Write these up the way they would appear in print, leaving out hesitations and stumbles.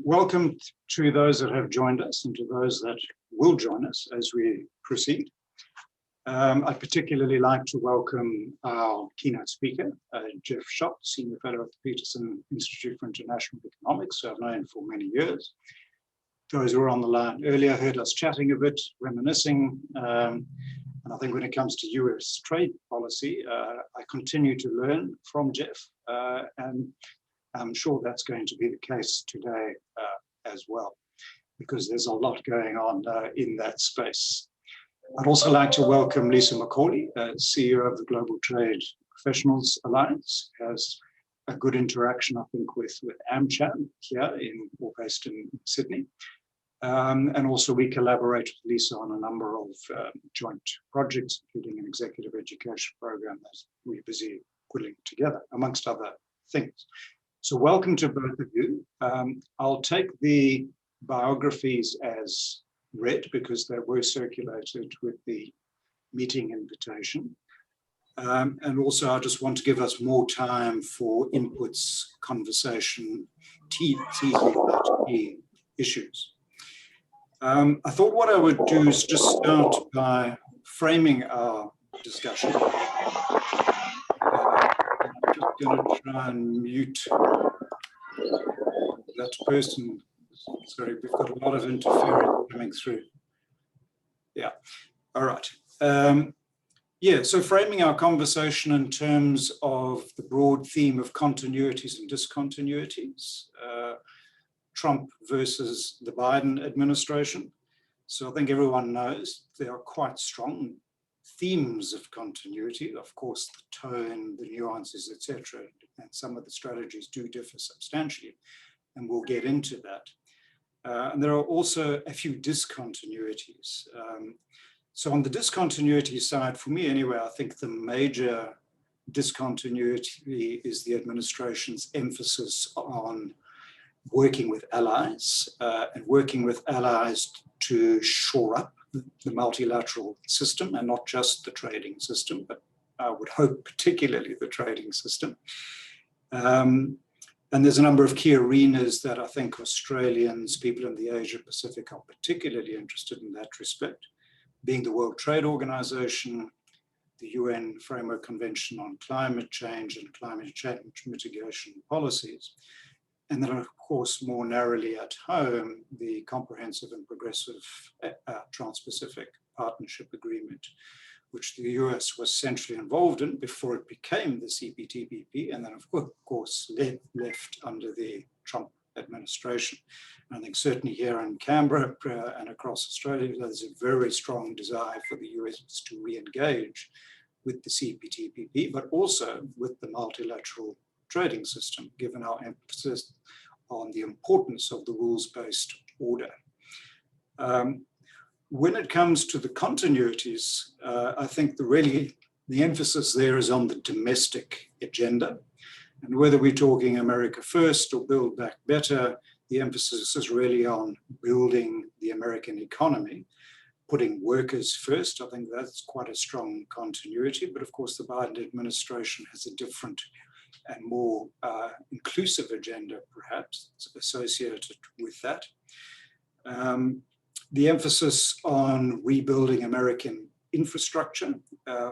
Welcome to those that have joined us and to those that will join us as we proceed. I'd particularly like to welcome our keynote speaker, Jeff Schott, Senior Fellow at the Peterson Institute for International Economics, who I've known for many years. Those who were on the line earlier heard us chatting a bit, reminiscing, and I think when it comes to US trade policy, I continue to learn from Jeff, and I'm sure that's going to be the case today as well, because there's a lot going on in that space. I'd also like to welcome Lisa McCauley, CEO of the Global Trade Professionals Alliance, who has a good interaction, I think, with AmCham here or based in Sydney. And also we collaborate with Lisa on a number of joint projects, including an executive education program that we're busy putting together, amongst other things. So welcome to both of you. I'll take the biographies as read because they were circulated with the meeting invitation. And also I just want to give us more time for inputs, conversation, teasing about key issues. I thought what I would do is just start by framing our discussion. I'm just going to try and mute that person. Sorry, we've got a lot of interference coming through. Yeah, all right. Yeah, so framing our conversation in terms of the broad theme of continuities and discontinuities, Trump versus the Biden administration. So I think everyone knows there are quite strong themes of continuity. Of course, the tone, the nuances, etc., and some of the strategies do differ substantially, and we'll get into that. And there are also a few discontinuities. So on the discontinuity side, for me anyway, I think the major discontinuity is the administration's emphasis on working with allies and working with allies to shore up the multilateral system, and not just the trading system, but I would hope particularly the trading system. And there's a number of key arenas that I think Australians, people in the Asia Pacific are particularly interested in that respect, being the World Trade Organization, the UN Framework Convention on Climate Change and Climate Change Mitigation Policies. And then, of course, more narrowly at home, the Comprehensive and Progressive Trans-Pacific Partnership Agreement, which the US was centrally involved in before it became the CPTPP, and then, of course, left under the Trump administration. And I think certainly here in Canberra and across Australia, there's a very strong desire for the US to re-engage with the CPTPP, but also with the multilateral trading system, given our emphasis on the importance of the rules-based order. When it comes to the continuities, I think the emphasis there is on the domestic agenda. And whether we're talking America First or Build Back Better, the emphasis is really on building the American economy, putting workers first. I think that's quite a strong continuity. But of course, the Biden administration has a different and more inclusive agenda, perhaps, associated with that. The emphasis on rebuilding American infrastructure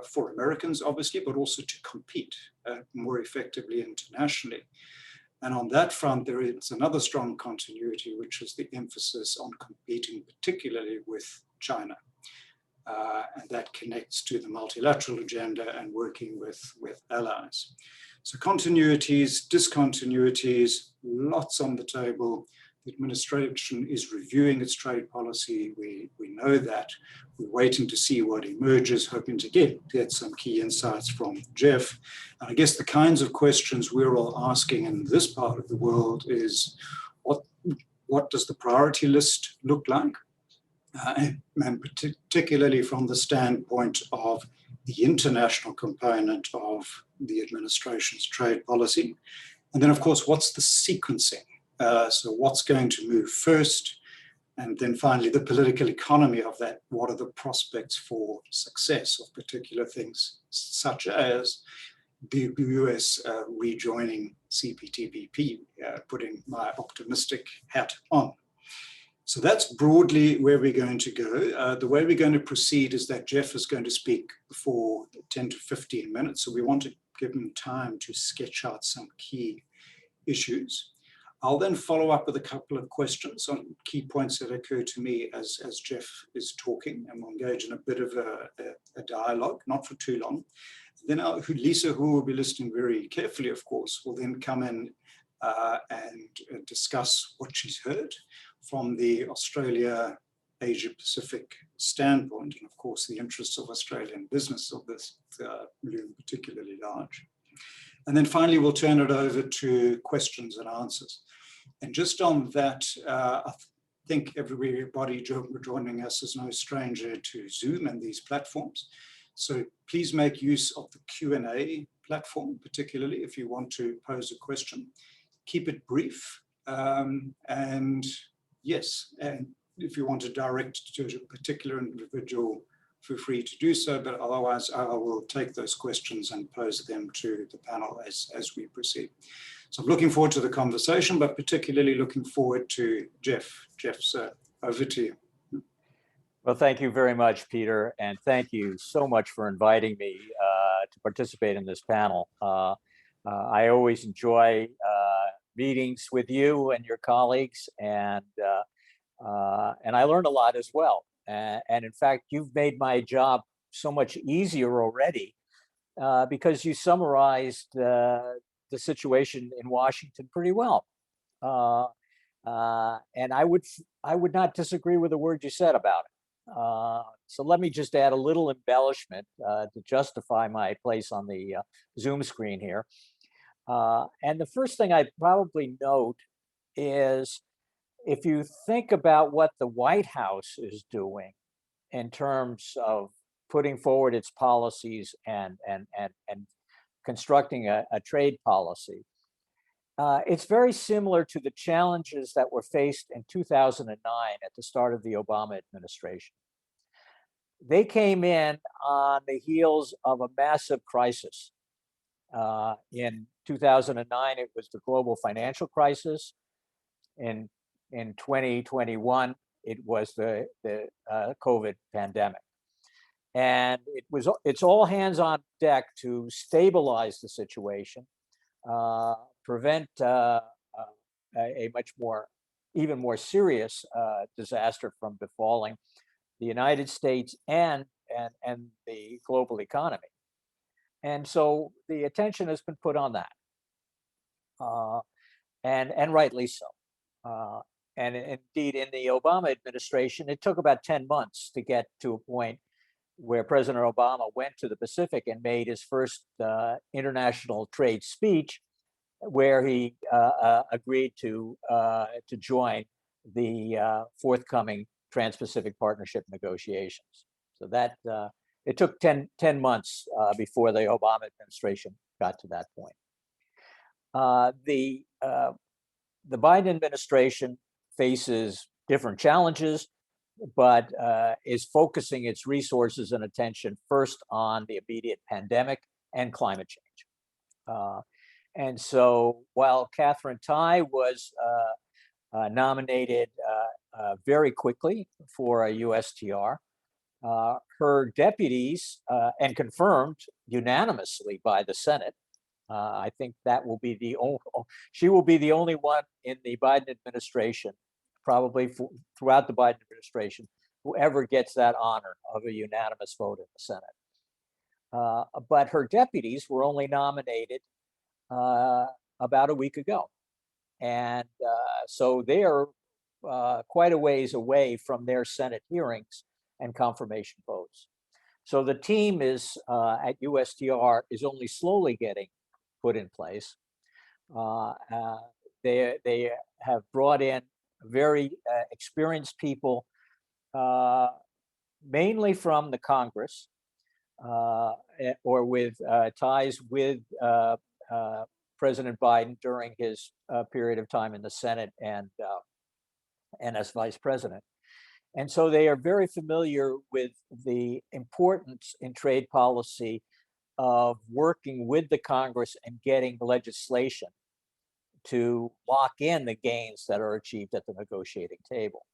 for Americans, obviously, but also to compete more effectively internationally. And on that front, there is another strong continuity, which is the emphasis on competing particularly with China. And that connects to the multilateral agenda and working with allies. So continuities, discontinuities, lots on the table. The administration is reviewing its trade policy. We know that. We're waiting to see what emerges, hoping to get some key insights from Jeff. And I guess the kinds of questions we're all asking in this part of the world is, what does the priority list look like? And particularly from the standpoint of the international component of the administration's trade policy. And then, of course, what's the sequencing? So what's going to move first? And then finally, the political economy of that. What are the prospects for success of particular things, such as the US rejoining CPTPP, putting my optimistic hat on. So that's broadly where we're going to go. The way we're going to proceed is that Jeff is going to speak for 10 to 15 minutes. So we want to give him time to sketch out some key issues. I'll then follow up with a couple of questions on key points that occur to me as Jeff is talking, and we'll engage in a bit of a dialogue, not for too long. Then Lisa, who will be listening very carefully, of course, will then come in and discuss what she's heard from the Australia Asia Pacific standpoint, and of course the interests of Australian business of this loom particularly large. And then finally we'll turn it over to questions and answers. And just on that, I think everybody joining us is no stranger to Zoom and these platforms. So please make use of the Q&A platform, particularly if you want to pose a question. Keep it brief, and yes, and if you want to direct to a particular individual, feel free to do so, but otherwise I will take those questions and pose them to the panel as we proceed. So I'm looking forward to the conversation, but particularly looking forward to Jeff. Jeff, sir, over to you. Well, thank you very much, Peter, and thank you so much for inviting me to participate in this panel. I always enjoy meetings with you and your colleagues, and I learned a lot as well. And in fact, you've made my job so much easier already because you summarized the situation in Washington pretty well. And I would not disagree with a word you said about it. So let me just add a little embellishment to justify my place on the Zoom screen here. And the first thing I'd probably note is if you think about what the White House is doing in terms of putting forward its policies and constructing a trade policy, it's very similar to the challenges that were faced in 2009 at the start of the Obama administration. They came in on the heels of a massive crisis. In 2009, it was the global financial crisis. In 2021, it was the COVID pandemic. And it's all hands on deck to stabilize the situation, prevent a even more serious disaster from befalling the United States and the global economy. And so the attention has been put on that, and rightly so. And indeed, in the Obama administration, it took about 10 months to get to a point where President Obama went to the Pacific and made his first international trade speech, where he agreed to join the forthcoming Trans-Pacific Partnership negotiations. So that it took 10 months before the Obama administration got to that point. The Biden administration faces different challenges, but is focusing its resources and attention first on the immediate pandemic and climate change. And so while Katherine Tai was nominated very quickly for a USTR, her deputies, and confirmed unanimously by the Senate, I think that will be she will be the only one in the Biden administration, probably throughout the Biden administration, whoever gets that honor of a unanimous vote in the Senate. But her deputies were only nominated about a week ago. And so they are quite a ways away from their Senate hearings and confirmation votes. So the team is at USTR is only slowly getting put in place. They have brought in very experienced people, mainly from the Congress, or with ties with President Biden during his period of time in the Senate and as vice president. And so they are very familiar with the importance in trade policy of working with the Congress and getting legislation to lock in the gains that are achieved at the negotiating table.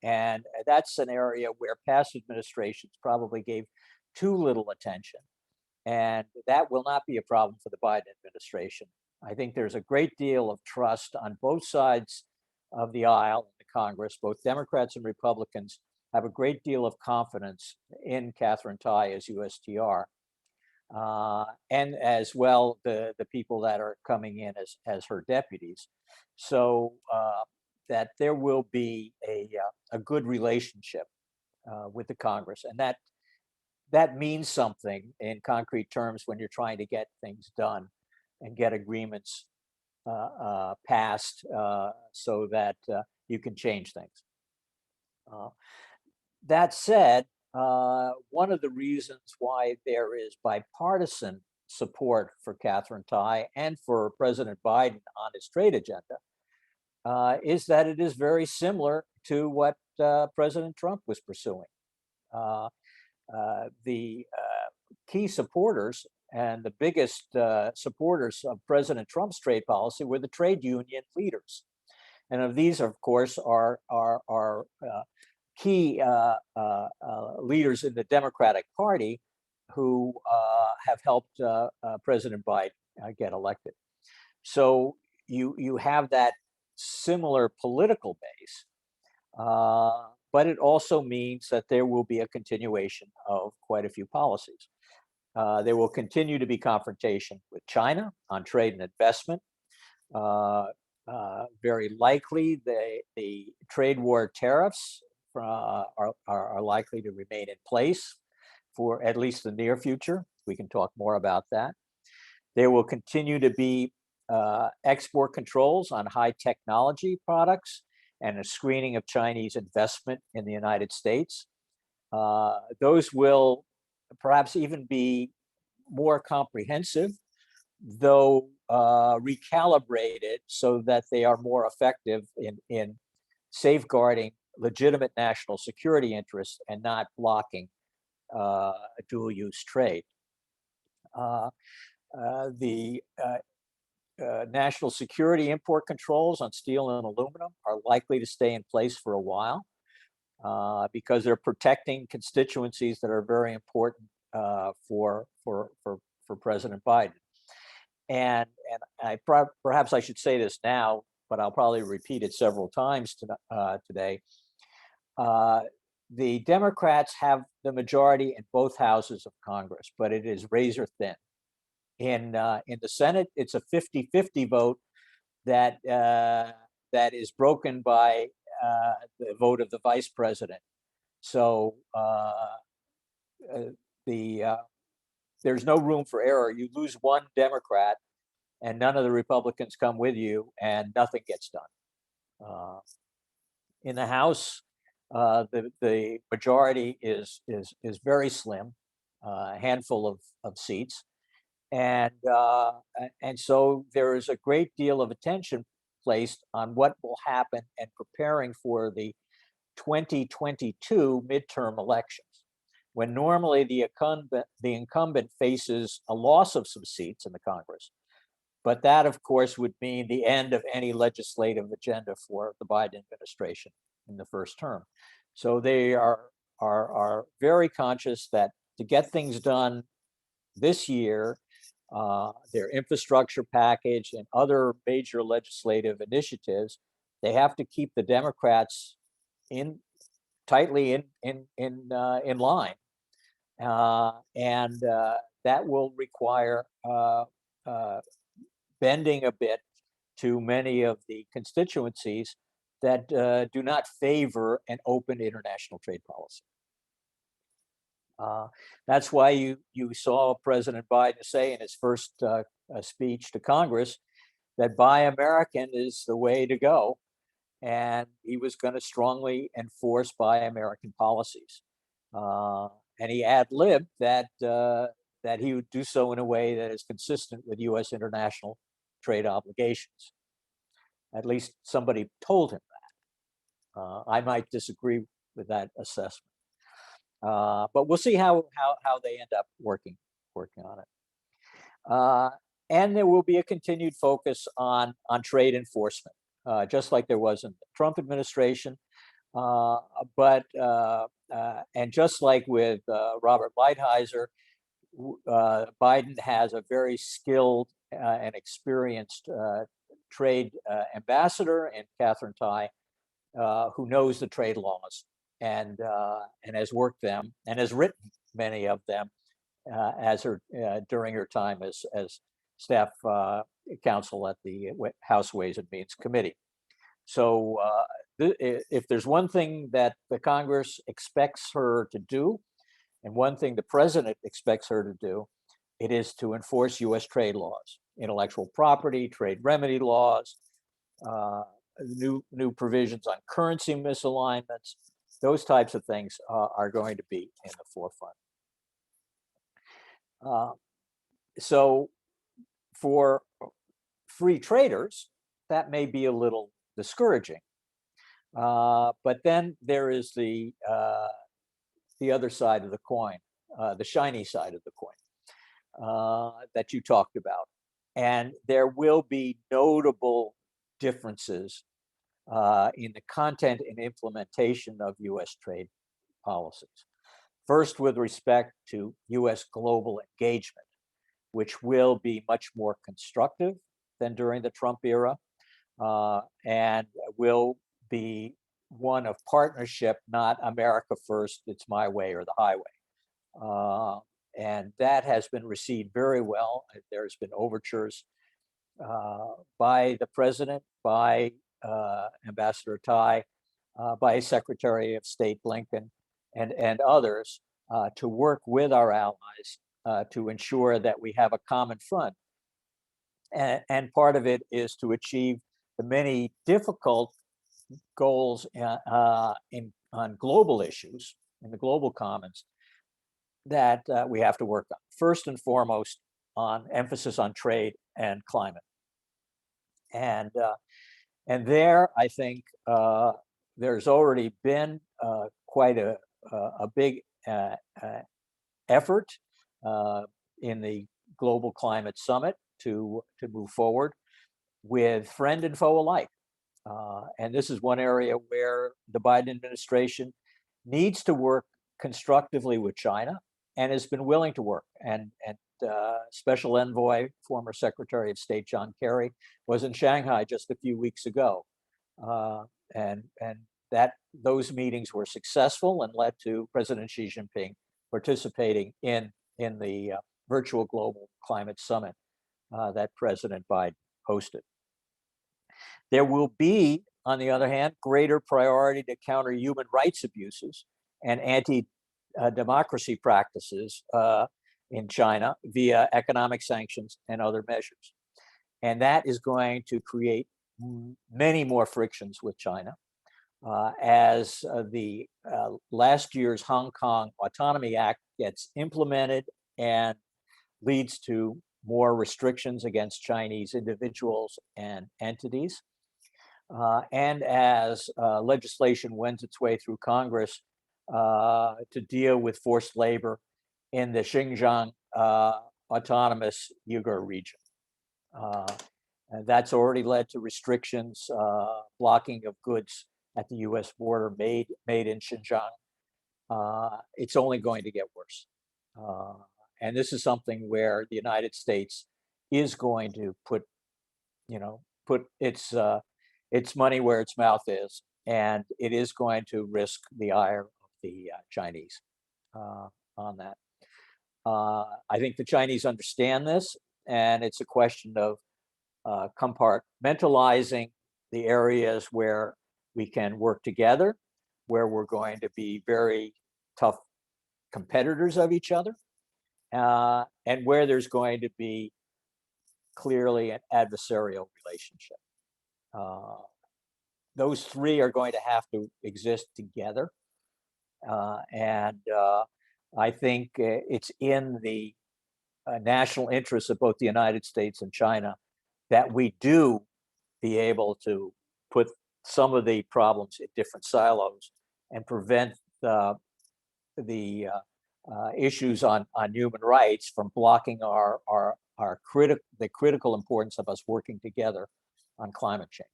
And that's an area where past administrations probably gave too little attention. And that will not be a problem for the Biden administration. I think there's a great deal of trust on both sides of the aisle in the Congress. Both Democrats and Republicans have a great deal of confidence in Katherine Tai as USTR. And as well, the people that are coming in as her deputies. So that there will be a good relationship with the Congress. And that means something in concrete terms when you're trying to get things done and get agreements passed so that you can change things. That said, one of the reasons why there is bipartisan support for Katherine Tai and for President Biden on his trade agenda is that it is very similar to what President Trump was pursuing. The key supporters and the biggest supporters of President Trump's trade policy were the trade union leaders. And of these, of course, are key leaders in the Democratic Party who have helped President Biden get elected. So you have that similar political base, but it also means that there will be a continuation of quite a few policies. There will continue to be confrontation with China on trade and investment. Very likely, the trade war tariffs are likely to remain in place for at least the near future. We can talk more about that. There will continue to be export controls on high technology products and a screening of Chinese investment in the United States. Those will perhaps even be more comprehensive, though recalibrated so that they are more effective in safeguarding legitimate national security interests and not blocking dual-use trade. The national security import controls on steel and aluminum are likely to stay in place for a while because they're protecting constituencies that are very important for President Biden. And perhaps I should say this now, but I'll probably repeat it several times today. The Democrats have the majority in both houses of Congress, but it is razor thin. In the Senate, it's a 50-50 vote that is broken by the vote of the vice president. So there's no room for error. You lose one Democrat, and none of the Republicans come with you, and nothing gets done. In the House, the majority is very slim, a handful of seats. And so there is a great deal of attention placed on what will happen and preparing for the 2022 midterm elections, when normally the incumbent faces a loss of some seats in the Congress. But that, of course, would mean the end of any legislative agenda for the Biden administration in the first term. So they are very conscious that to get things done this year, their infrastructure package and other major legislative initiatives, they have to keep the Democrats tightly in line, and that will require bending a bit to many of the constituencies that do not favor an open international trade policy. That's why you saw President Biden say in his first speech to Congress that Buy American is the way to go, and he was going to strongly enforce Buy American policies. And he ad-libbed that he would do so in a way that is consistent with U.S. international trade obligations. At least somebody told him that. I might disagree with that assessment. But we'll see how they end up working on it. And there will be a continued focus on trade enforcement, just like there was in the Trump administration. And just like with Robert Lighthizer, Biden has a very skilled and experienced trade ambassador in Catherine Tai, who knows the trade laws and has worked them and has written many of them during her time as staff counsel at the House Ways and Means Committee. So if there's one thing that the Congress expects her to do, and one thing the president expects her to do, it is to enforce U.S. trade laws, intellectual property, trade remedy laws, new provisions on currency misalignments. Those types of things are going to be in the forefront. So for free traders, that may be a little discouraging. But then there is the other side of the coin, the shiny side of the coin that you talked about. And there will be notable differences in the content and implementation of U.S. trade policies. First, with respect to U.S. global engagement, which will be much more constructive than during the Trump era, and will be one of partnership, not America first, it's my way or the highway. And that has been received very well. There's been overtures by the president, by Ambassador Tai, by Secretary of State Blinken, and others to work with our allies to ensure that we have a common front. And part of it is to achieve the many difficult goals on global issues, in the global commons, that we have to work on. First and foremost, on emphasis on trade and climate. And there, I think there's already been quite a big effort in the Global Climate Summit to move forward with friend and foe alike. And this is one area where the Biden administration needs to work constructively with China and has been willing to work. And Special Envoy, former Secretary of State John Kerry, was in Shanghai just a few weeks ago. And those meetings were successful and led to President Xi Jinping participating in the virtual Global Climate Summit that President Biden hosted. There will be, on the other hand, greater priority to counter human rights abuses and anti-democracy practices in China via economic sanctions and other measures. And that is going to create many more frictions with China as the last year's Hong Kong Autonomy Act gets implemented and leads to more restrictions against Chinese individuals and entities. And as legislation wends its way through Congress to deal with forced labor in the Xinjiang Autonomous Uyghur region. And that's already led to restrictions, blocking of goods at the US border made in Xinjiang. It's only going to get worse. And this is something where the United States is going to put its money where its mouth is, and it is going to risk the ire of the Chinese on that. I think the Chinese understand this, and it's a question of compartmentalizing the areas where we can work together, where we're going to be very tough competitors of each other, and where there's going to be clearly an adversarial relationship. Those three are going to have to exist together. And I think it's in the national interests of both the United States and China that we do be able to put some of the problems in different silos and prevent issues on human rights from blocking the critical importance of us working together on climate change.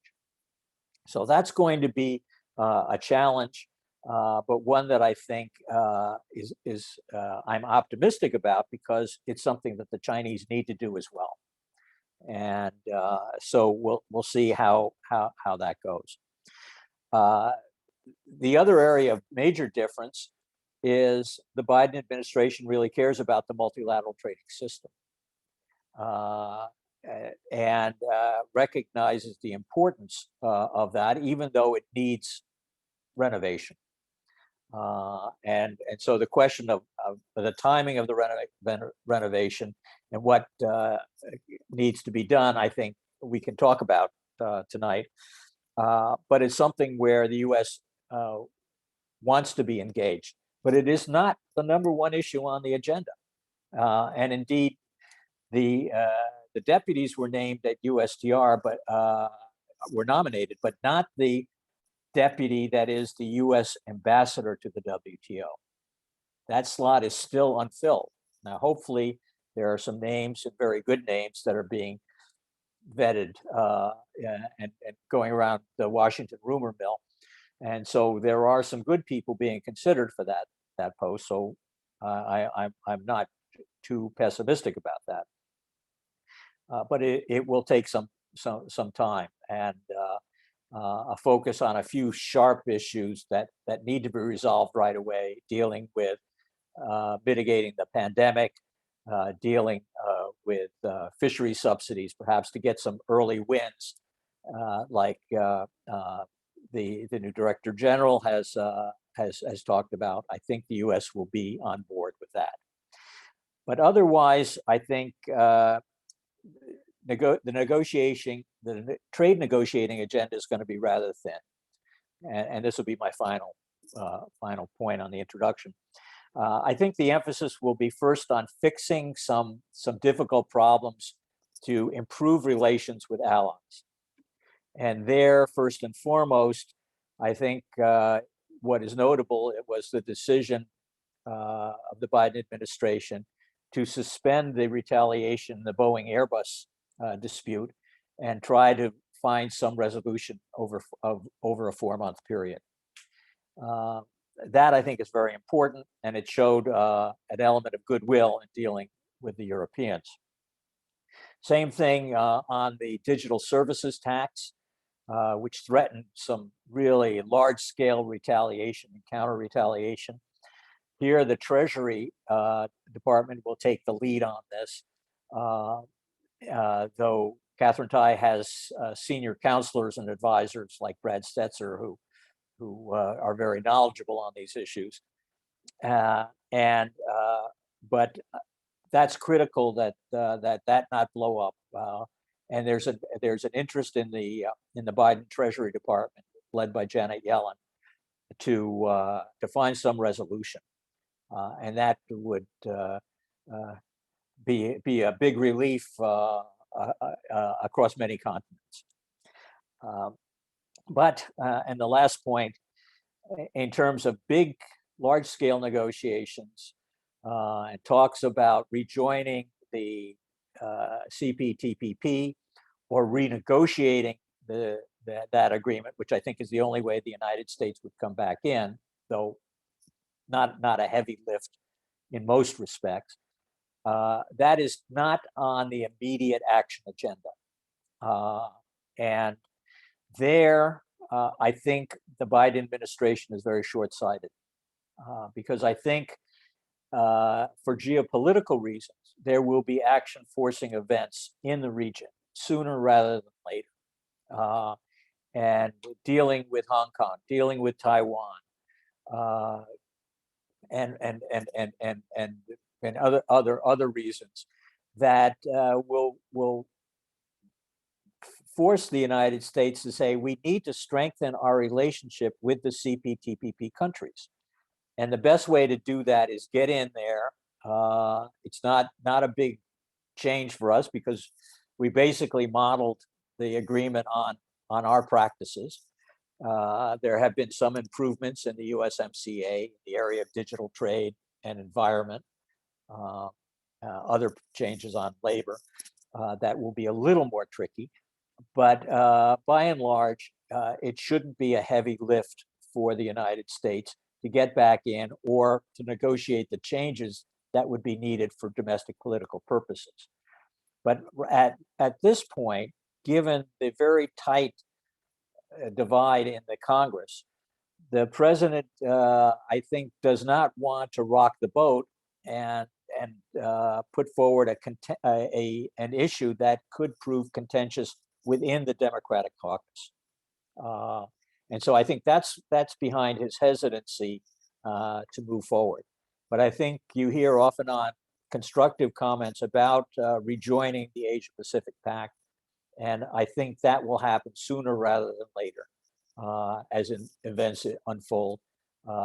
So that's going to be a challenge, but one that I think I'm optimistic about, because it's something that the Chinese need to do as well. And so we'll see how that goes. The other area of major difference is the Biden administration really cares about the multilateral trading system, and recognizes the importance of that, even though it needs renovation. And so the question of the timing of the renovation and what needs to be done, I think we can talk about tonight. But it's something where the U.S. Wants to be engaged, but it is not the #1 issue on the agenda. And indeed, the deputies were named at USTR, but were nominated, but not the deputy that is the U.S. ambassador to the WTO. That slot is still unfilled. Now, hopefully, there are some names, and very good names, that are being vetted and going around the Washington rumor mill. And so there are some good people being considered for that post. So I'm not too pessimistic about that. But it will take some time, and a focus on a few sharp issues that need to be resolved right away, dealing with mitigating the pandemic, dealing with fishery subsidies, perhaps to get some early wins, like the new Director General has talked about. I think the U.S. will be on board with that. But otherwise, I think the trade negotiating agenda is going to be rather thin, and this will be my final point on the introduction. I think the emphasis will be first on fixing some difficult problems to improve relations with allies. And there, first and foremost, I think what is notable, it was the decision of the Biden administration to suspend the retaliation, the Boeing Airbus dispute, and try to find some resolution over a 4-month period. That, I think, is very important, and it showed an element of goodwill in dealing with the Europeans. Same thing on the digital services tax, which threatened some really large-scale retaliation and counter-retaliation. Here, the Treasury Department will take the lead on this, though Katherine Tai has senior counselors and advisors like Brad Stetzer, who are very knowledgeable on these issues. But that's critical that not blow up. And there's an interest in the Biden Treasury Department, led by Janet Yellen, to find some resolution, and that would be a big relief across many continents. And the last point, in terms of big, large-scale negotiations and talks about rejoining the CPTPP or renegotiating that agreement, which I think is the only way the United States would come back in, though not a heavy lift in most respects. That is not on the immediate action agenda. And there, I think the Biden administration is very short-sighted, because I think for geopolitical reasons, there will be action-forcing events in the region sooner rather than later. And dealing with Hong Kong, dealing with Taiwan, and other reasons that will force the United States to say we need to strengthen our relationship with the CPTPP countries. And the best way to do that is get in there. It's not a big change for us, because we basically modeled the agreement on our practices. There have been some improvements in the USMCA, the area of digital trade and environment, other changes on labor that will be a little more tricky. But by and large, it shouldn't be a heavy lift for the United States to get back in or to negotiate the changes that would be needed for domestic political purposes. But at this point, given the very tight divide in the Congress, the president, I think, does not want to rock the boat and put forward an issue that could prove contentious within the Democratic caucus. And so I think that's behind his hesitancy to move forward. But I think you hear off and on constructive comments about rejoining the Asia Pacific Pact. And I think that will happen sooner rather than later as events unfold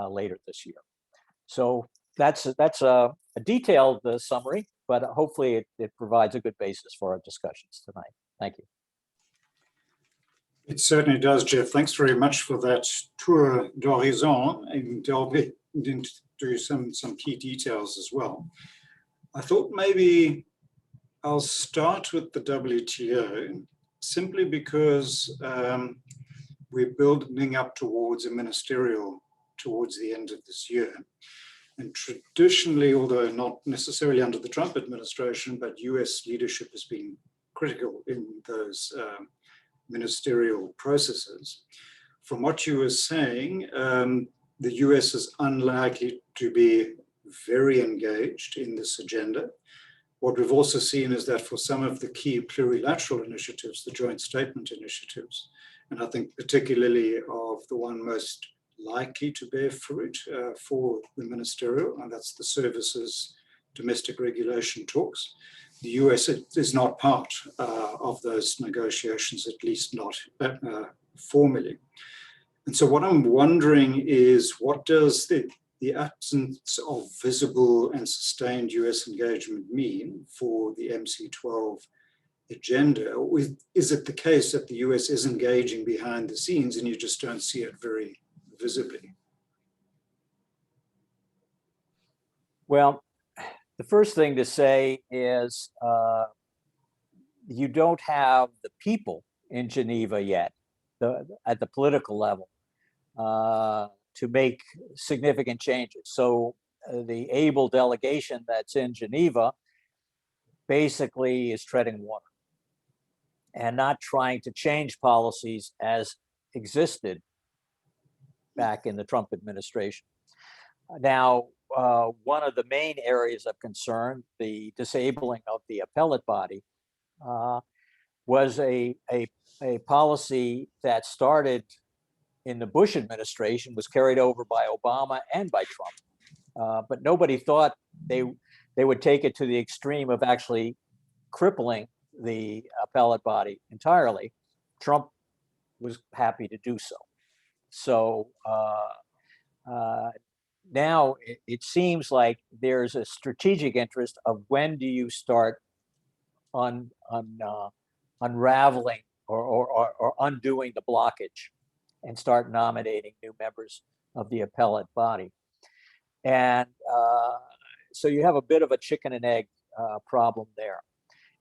later this year. So that's a detailed summary, but hopefully it provides a good basis for our discussions tonight. Thank you. It certainly does, Jeff. Thanks very much for that tour d'horizon and delving into some key details as well. I thought maybe I'll start with the WTO simply because we're building up towards a ministerial towards the end of this year. And traditionally, although not necessarily under the Trump administration, but US leadership has been critical in those ministerial processes. From what you were saying, the US is unlikely to be very engaged in this agenda. What we've also seen is that for some of the key plurilateral initiatives, the joint statement initiatives, and I think particularly of the one most likely to bear fruit for the ministerial, and that's the services domestic regulation talks, the US is not part of those negotiations, at least not formally. And so what I'm wondering is, what does the absence of visible and sustained US engagement mean for the MC12 agenda? Or is it the case that the US is engaging behind the scenes and you just don't see it very visibly? Well, the first thing to say is you don't have the people in Geneva yet at the political level to make significant changes. So the able delegation that's in Geneva basically is treading water and not trying to change policies as existed back in the Trump administration. Now, one of the main areas of concern, the disabling of the appellate body, was a policy that started in the Bush administration, was carried over by Obama and by Trump. But nobody thought they would take it to the extreme of actually crippling the appellate body entirely. Trump was happy to do so. So now it seems like there's a strategic interest of when do you start unraveling or undoing the blockage and start nominating new members of the appellate body. And so you have a bit of a chicken and egg problem there.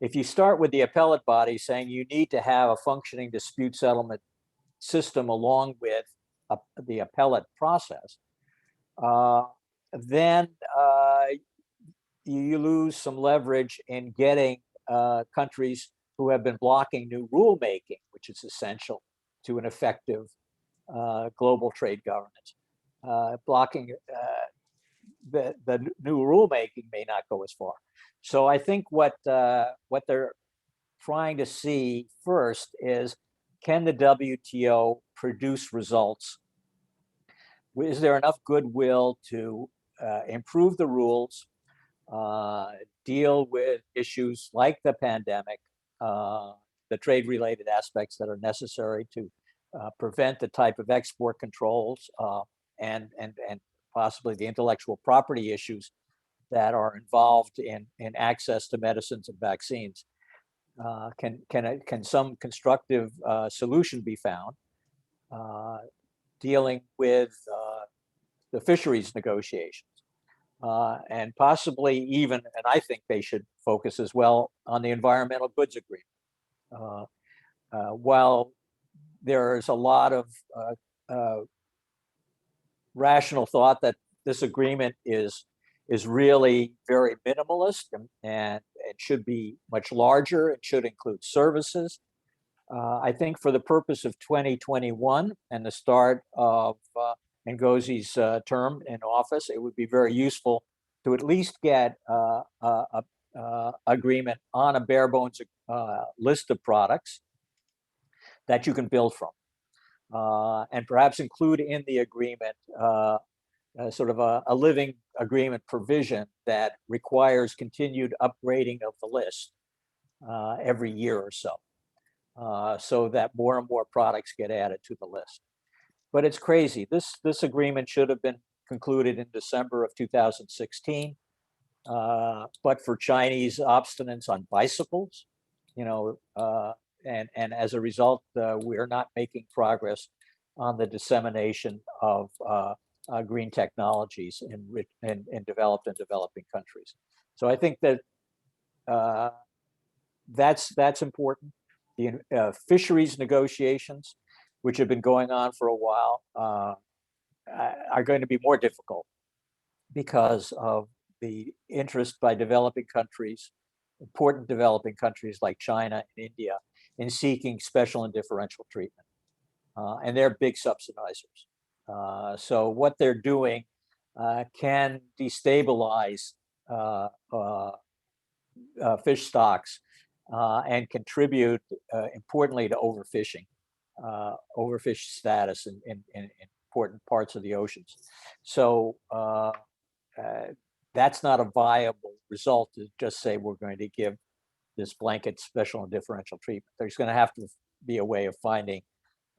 If you start with the appellate body saying you need to have a functioning dispute settlement system along with the appellate process, then you lose some leverage in getting countries who have been blocking new rulemaking, which is essential to an effective global trade governance. Blocking the new rulemaking may not go as far. So I think what they're trying to see first is, can the WTO produce results? Is there enough goodwill to improve the rules, deal with issues like the pandemic, the trade-related aspects that are necessary to prevent the type of export controls and possibly the intellectual property issues that are involved in access to medicines and vaccines? Can some constructive solution be found? dealing with the fisheries negotiations. And possibly even, and I think they should focus as well on the environmental goods agreement. While there's a lot of rational thought that this agreement is really very minimalist and it should be much larger. It should include services. I think for the purpose of 2021 and the start of Ngozi's term in office, it would be very useful to at least get agreement on a bare bones list of products that you can build from. And perhaps include in the agreement sort of a living agreement provision that requires continued upgrading of the list every year or so. So that more and more products get added to the list. But it's crazy. This agreement should have been concluded in December of 2016. But for Chinese obstinance on bicycles, and as a result, we're not making progress on the dissemination of green technologies in developed and developing countries. So I think that that's important. The fisheries negotiations, which have been going on for a while, are going to be more difficult because of the interest by developing countries, important developing countries like China and India, in seeking special and differential treatment. And they're big subsidizers. So what they're doing can destabilize fish stocks and contribute importantly to overfishing, overfish status in important parts of the oceans. So that's not a viable result to just say we're going to give this blanket special and differential treatment. There's going to have to be a way of finding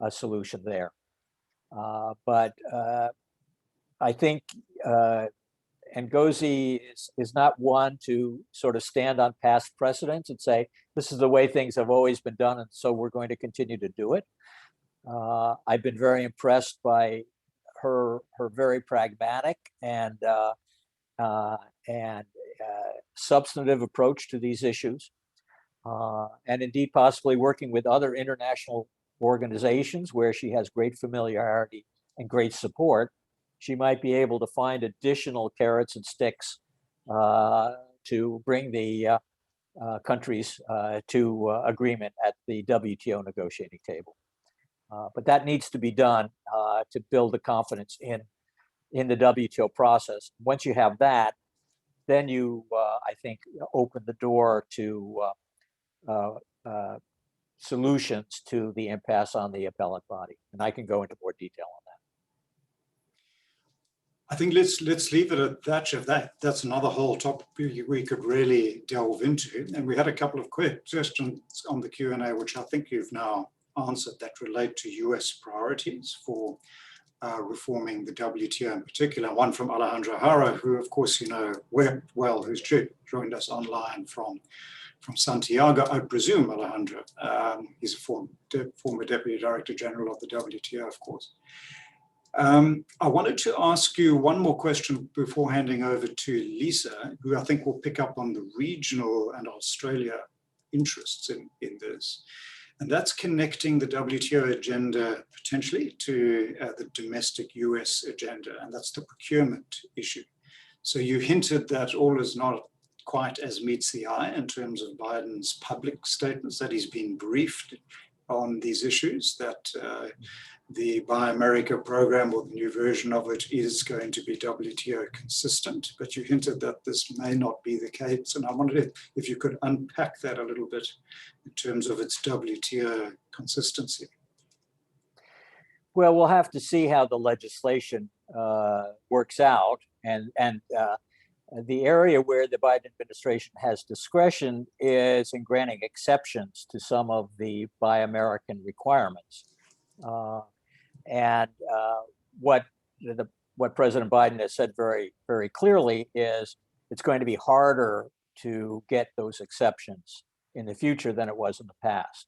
a solution there. But I think Ngozi is not one to sort of stand on past precedents and say, this is the way things have always been done, and so we're going to continue to do it. I've been very impressed by her very pragmatic and substantive approach to these issues, and indeed possibly working with other international organizations where she has great familiarity and great support. She might be able to find additional carrots and sticks to bring the countries to agreement at the WTO negotiating table. But that needs to be done to build the confidence in the WTO process. Once you have that, then you, I think, open the door to solutions to the impasse on the appellate body. And I can go into more detail on that. I think let's leave it at that. That's another whole topic we could really delve into. And we had a couple of quick questions on the Q&A, which I think you've now answered, that relate to US priorities for reforming the WTO in particular. One from Alejandro Haro, who of course you know well, who's joined us online from Santiago, I presume, Alejandro. He's a former Deputy Director General of the WTO, of course. I wanted to ask you one more question before handing over to Lisa, who I think will pick up on the regional and Australia interests in this. And that's connecting the WTO agenda potentially to the domestic US agenda, and that's the procurement issue. So you hinted that all is not quite as meets the eye in terms of Biden's public statements, that he's been briefed on these issues, that the Buy America program, or the new version of it, is going to be WTO consistent, but you hinted that this may not be the case. And I wondered if you could unpack that a little bit in terms of its WTO consistency. Well, we'll have to see how the legislation works out. And the area where the Biden administration has discretion is in granting exceptions to some of the Buy American requirements. And what President Biden has said very, very clearly is it's going to be harder to get those exceptions in the future than it was in the past.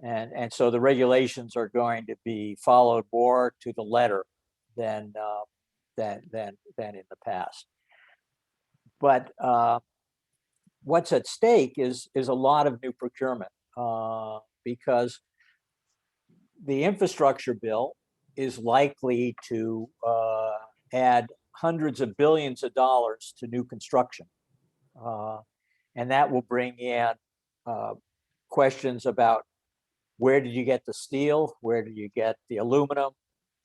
And so the regulations are going to be followed more to the letter than in the past. But what's at stake is a lot of new procurement because the infrastructure bill is likely to add hundreds of billions of dollars to new construction. And that will bring in questions about where did you get the steel, where did you get the aluminum,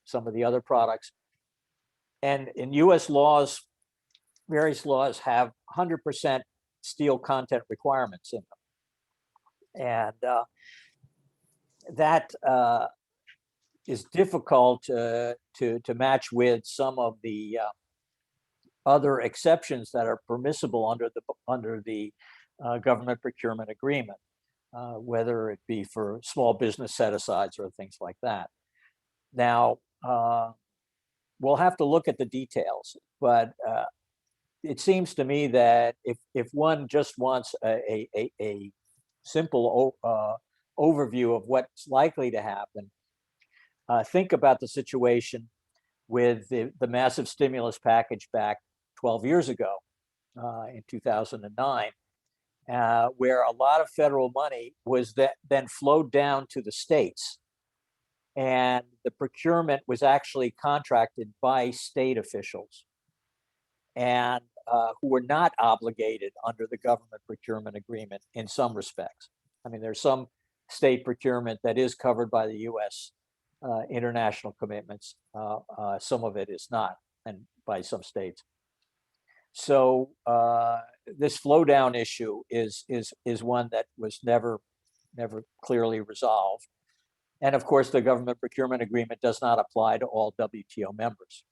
some of the other products. And in US laws, various laws have 100% steel content requirements in them. And that is difficult to match with some of the other exceptions that are permissible under the government procurement agreement, whether it be for small business set-asides or things like that. Now, we'll have to look at the details, but it seems to me that if one just wants a simple overview of what's likely to happen, think about the situation with the massive stimulus package back 12 years ago in 2009, where a lot of federal money was then flowed down to the states. And the procurement was actually contracted by state officials and who were not obligated under the government procurement agreement in some respects. I mean, there's some state procurement that is covered by the US international commitments. Some of it is not, and by some states. So this flow down issue is one that was never clearly resolved. And of course, the government procurement agreement does not apply to all WTO members.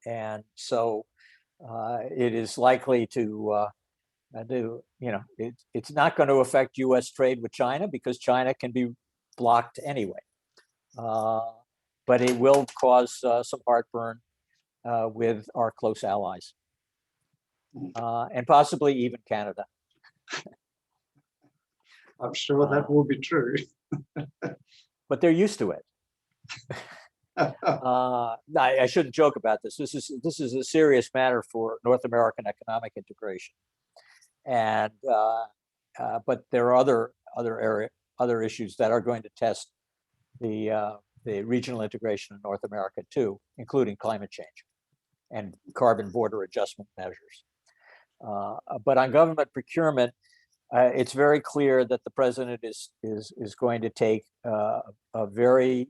And so it is likely to it's not going to affect US trade with China because China can be blocked anyway. But it will cause some heartburn with our close allies and possibly even Canada. I'm sure that will be true. But they're used to it. I shouldn't joke about this. This is a serious matter for North American economic integration, and but there are other issues that are going to test the regional integration in North America too, including climate change and carbon border adjustment measures. But on government procurement, it's very clear that the president is going to take a very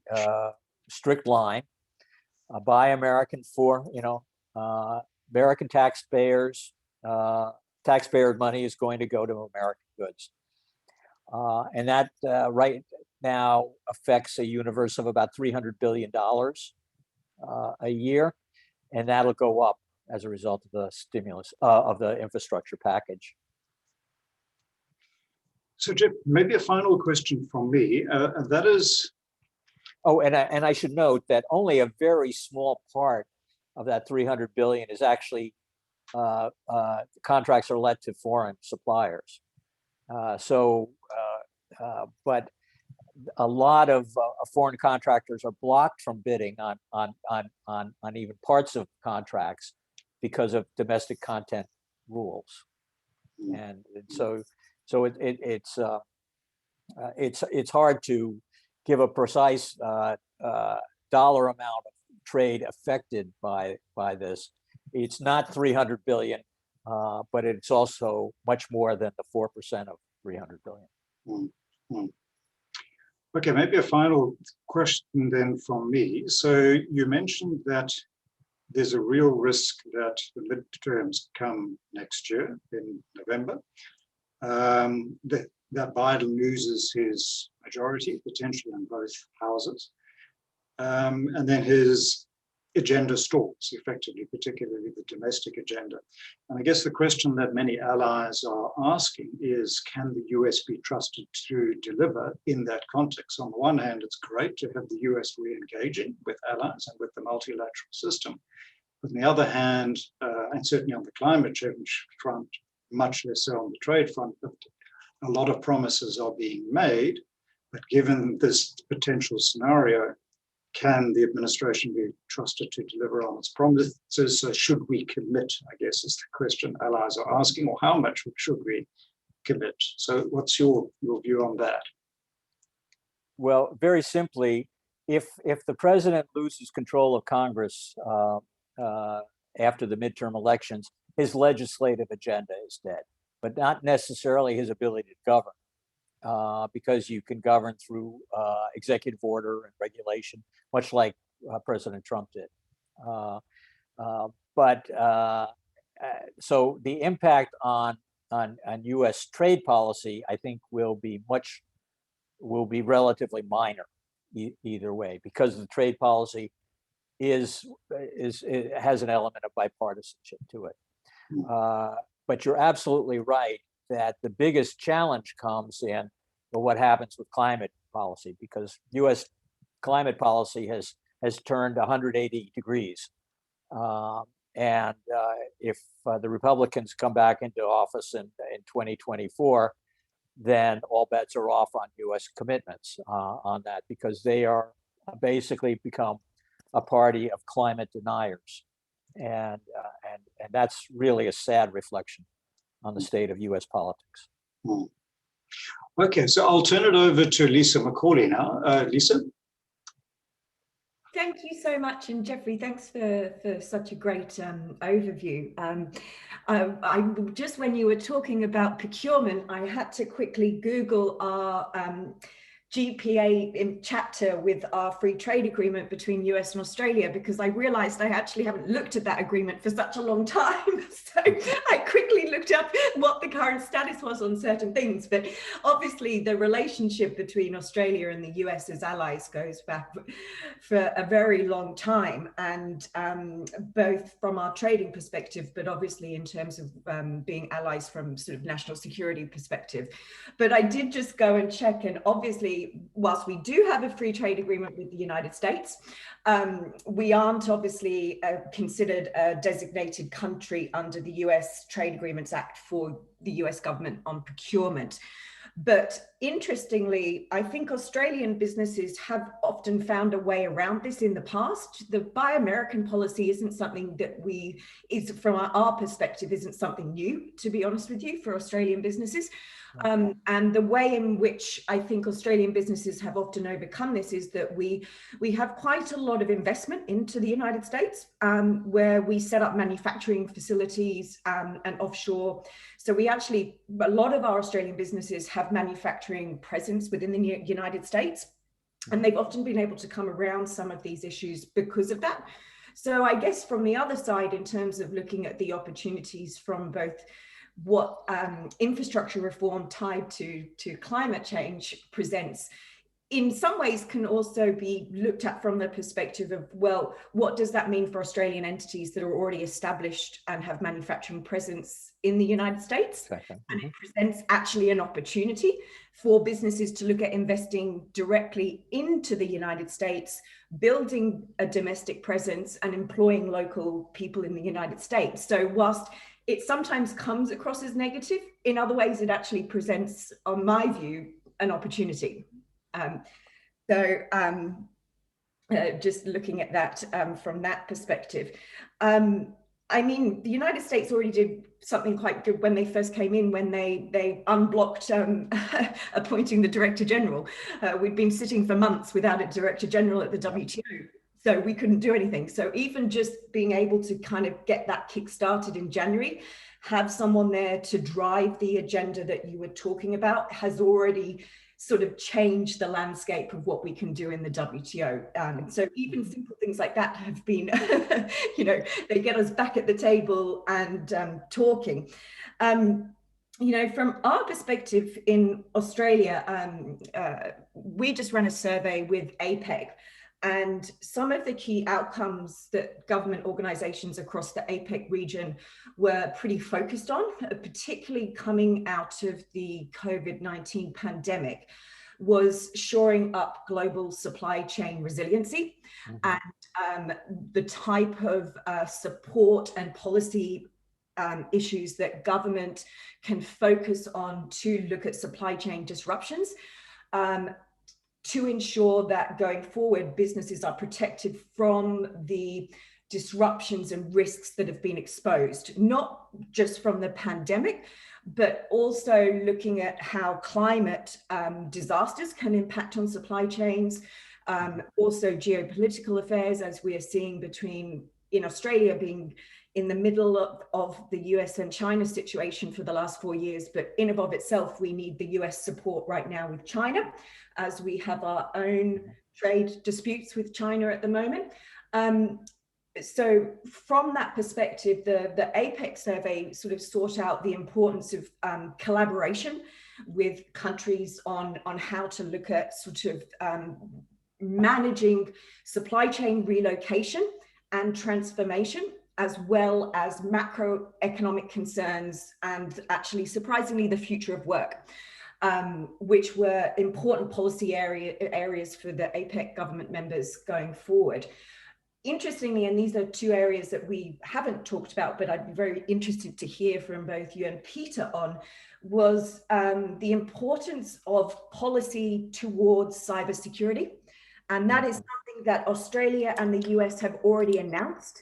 strict line, buy American for American taxpayers. Taxpayer money is going to go to American goods, and that right now affects a universe of about $300 billion a year, and that'll go up as a result of the stimulus of the infrastructure package. So, Jeff, maybe a final question from me, and that is. Oh, and I should note that only a very small part of that 300 billion is actually contracts are let to foreign suppliers. But a lot of foreign contractors are blocked from bidding on even parts of contracts because of domestic content rules, and so it's hard to give a precise dollar amount of trade affected by this. It's not 300 billion, but it's also much more than the 4% of 300 billion. Mm-hmm. Okay, maybe a final question then from me. So you mentioned that there's a real risk that the midterms come next year in November, that Biden loses his majority, potentially in both houses, and then his agenda stalls, effectively, particularly the domestic agenda. And I guess the question that many allies are asking is, can the US be trusted to deliver in that context? On the one hand, it's great to have the US re-engaging with allies and with the multilateral system. But on the other hand, and certainly on the climate change front, much less so on the trade front, but A lot of promises are being made, but given this potential scenario, can the administration be trusted to deliver on its promises? So should we commit, I guess is the question allies are asking, or how much should we commit? So what's your view on that? Well, very simply, if the president loses control of Congress after the midterm elections, his legislative agenda is dead, but not necessarily his ability to govern, because you can govern through executive order and regulation, much like President Trump did. So the impact on U.S. trade policy, I think, will be relatively minor either way, because the trade policy it has an element of bipartisanship to it. But you're absolutely right that the biggest challenge comes in what happens with climate policy, because U.S. climate policy has turned 180 degrees. And if the Republicans come back into office in 2024, then all bets are off on U.S. commitments on that, because they are basically become a party of climate deniers. And that's really a sad reflection on the state of U.S. politics. Okay, so I'll turn it over to Lisa Macaulay now. Lisa? Thank you so much, and Jeffrey, thanks for such a great overview. I just, when you were talking about procurement, I had to quickly Google our GPA in chapter with our free trade agreement between US and Australia, because I realized I actually haven't looked at that agreement for such a long time. So I quickly looked up what the current status was on certain things. But obviously the relationship between Australia and the US as allies goes back for a very long time, and both from our trading perspective, but obviously in terms of being allies from sort of national security perspective. But I did just go and check, and obviously, whilst we do have a free trade agreement with the United States, we aren't obviously considered a designated country under the US Trade Agreements Act for the US government on procurement. But interestingly, I think Australian businesses have often found a way around this in the past. The Buy American policy isn't something that from our perspective, isn't something new, to be honest with you, for Australian businesses. And the way in which I think Australian businesses have often overcome this is that we have quite a lot of investment into the United States, where we set up manufacturing facilities and offshore. So we actually, a lot of our Australian businesses have manufacturing presence within the United States, and they've often been able to come around some of these issues because of that. So I guess from the other side, in terms of looking at the opportunities from both what infrastructure reform tied to climate change presents, in some ways can also be looked at from the perspective of, well, what does that mean for Australian entities that are already established and have manufacturing presence in the United States? And it presents actually an opportunity for businesses to look at investing directly into the United States, building a domestic presence and employing local people in the United States. So whilst it sometimes comes across as negative, in other ways it actually presents, on my view, an opportunity. Just looking at that from that perspective. I mean, the United States already did something quite good when they first came in, when they unblocked appointing the Director General. We'd been sitting for months without a Director General at the WTO. So we couldn't do anything. So even just being able to kind of get that kick started in January, have someone there to drive the agenda that you were talking about, has already sort of changed the landscape of what we can do in the WTO. So even simple things like that have been, they get us back at the table and talking. From our perspective in Australia, we just ran a survey with APEC. And some of the key outcomes that government organizations across the APEC region were pretty focused on, particularly coming out of the COVID-19 pandemic, was shoring up global supply chain resiliency and the type of support and policy issues that government can focus on to look at supply chain disruptions, to ensure that going forward, businesses are protected from the disruptions and risks that have been exposed, not just from the pandemic, but also looking at how climate disasters can impact on supply chains, also geopolitical affairs, as we are seeing in Australia being in the middle of the US and China situation for the last 4 years, but in and of itself, we need the US support right now with China, as we have our own trade disputes with China at the moment. So from that perspective, the APEC survey sort of sought out the importance of collaboration with countries on how to look at sort of managing supply chain relocation and transformation, as well as macroeconomic concerns and actually surprisingly the future of work, which were important policy areas for the APEC government members going forward. Interestingly, and these are two areas that we haven't talked about, but I'd be very interested to hear from both you and Peter on, was the importance of policy towards cybersecurity. And that is something that Australia and the US have already announced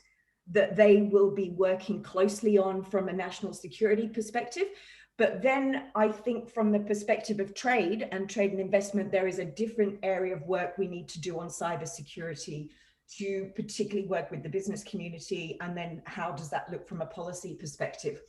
that they will be working closely on from a national security perspective. But then I think from the perspective of trade and investment, there is a different area of work we need to do on cybersecurity to particularly work with the business community, and then how does that look from a policy perspective.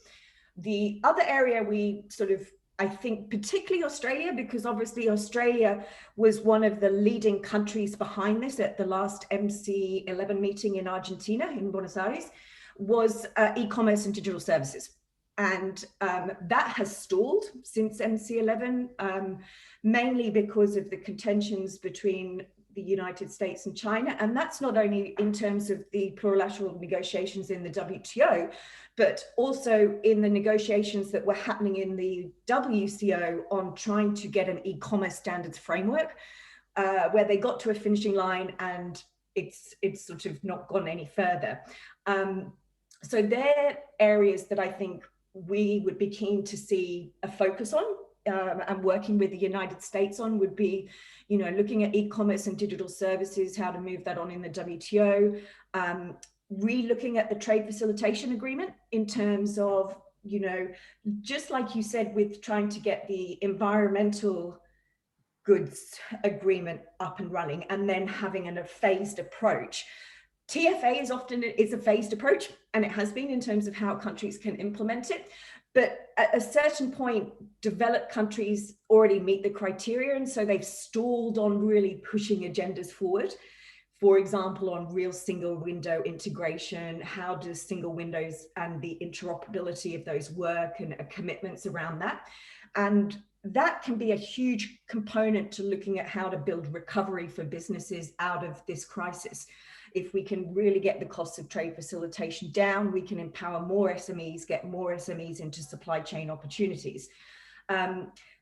The other area we sort of, I think particularly Australia, because obviously Australia was one of the leading countries behind this at the last MC11 meeting in Argentina, in Buenos Aires, was e-commerce and digital services. And that has stalled since MC11, mainly because of the contentions between the United States and China. And that's not only in terms of the plurilateral negotiations in the WTO, but also in the negotiations that were happening in the WCO on trying to get an e-commerce standards framework, where they got to a finishing line and it's sort of not gone any further. So they're areas that I think we would be keen to see a focus on. And working with the United States on would be, you know, looking at e-commerce and digital services, how to move that on in the WTO, re-looking at the trade facilitation agreement in terms of, you know, just like you said, with trying to get the environmental goods agreement up and running and then having a phased approach. TFA is a phased approach, and it has been in terms of how countries can implement it. But at a certain point, developed countries already meet the criteria, and so they've stalled on really pushing agendas forward. For example, on real single window integration, how does single windows and the interoperability of those work, and commitments around that. And that can be a huge component to looking at how to build recovery for businesses out of this crisis. If we can really get the costs of trade facilitation down, we can empower more SMEs, get more SMEs into supply chain opportunities.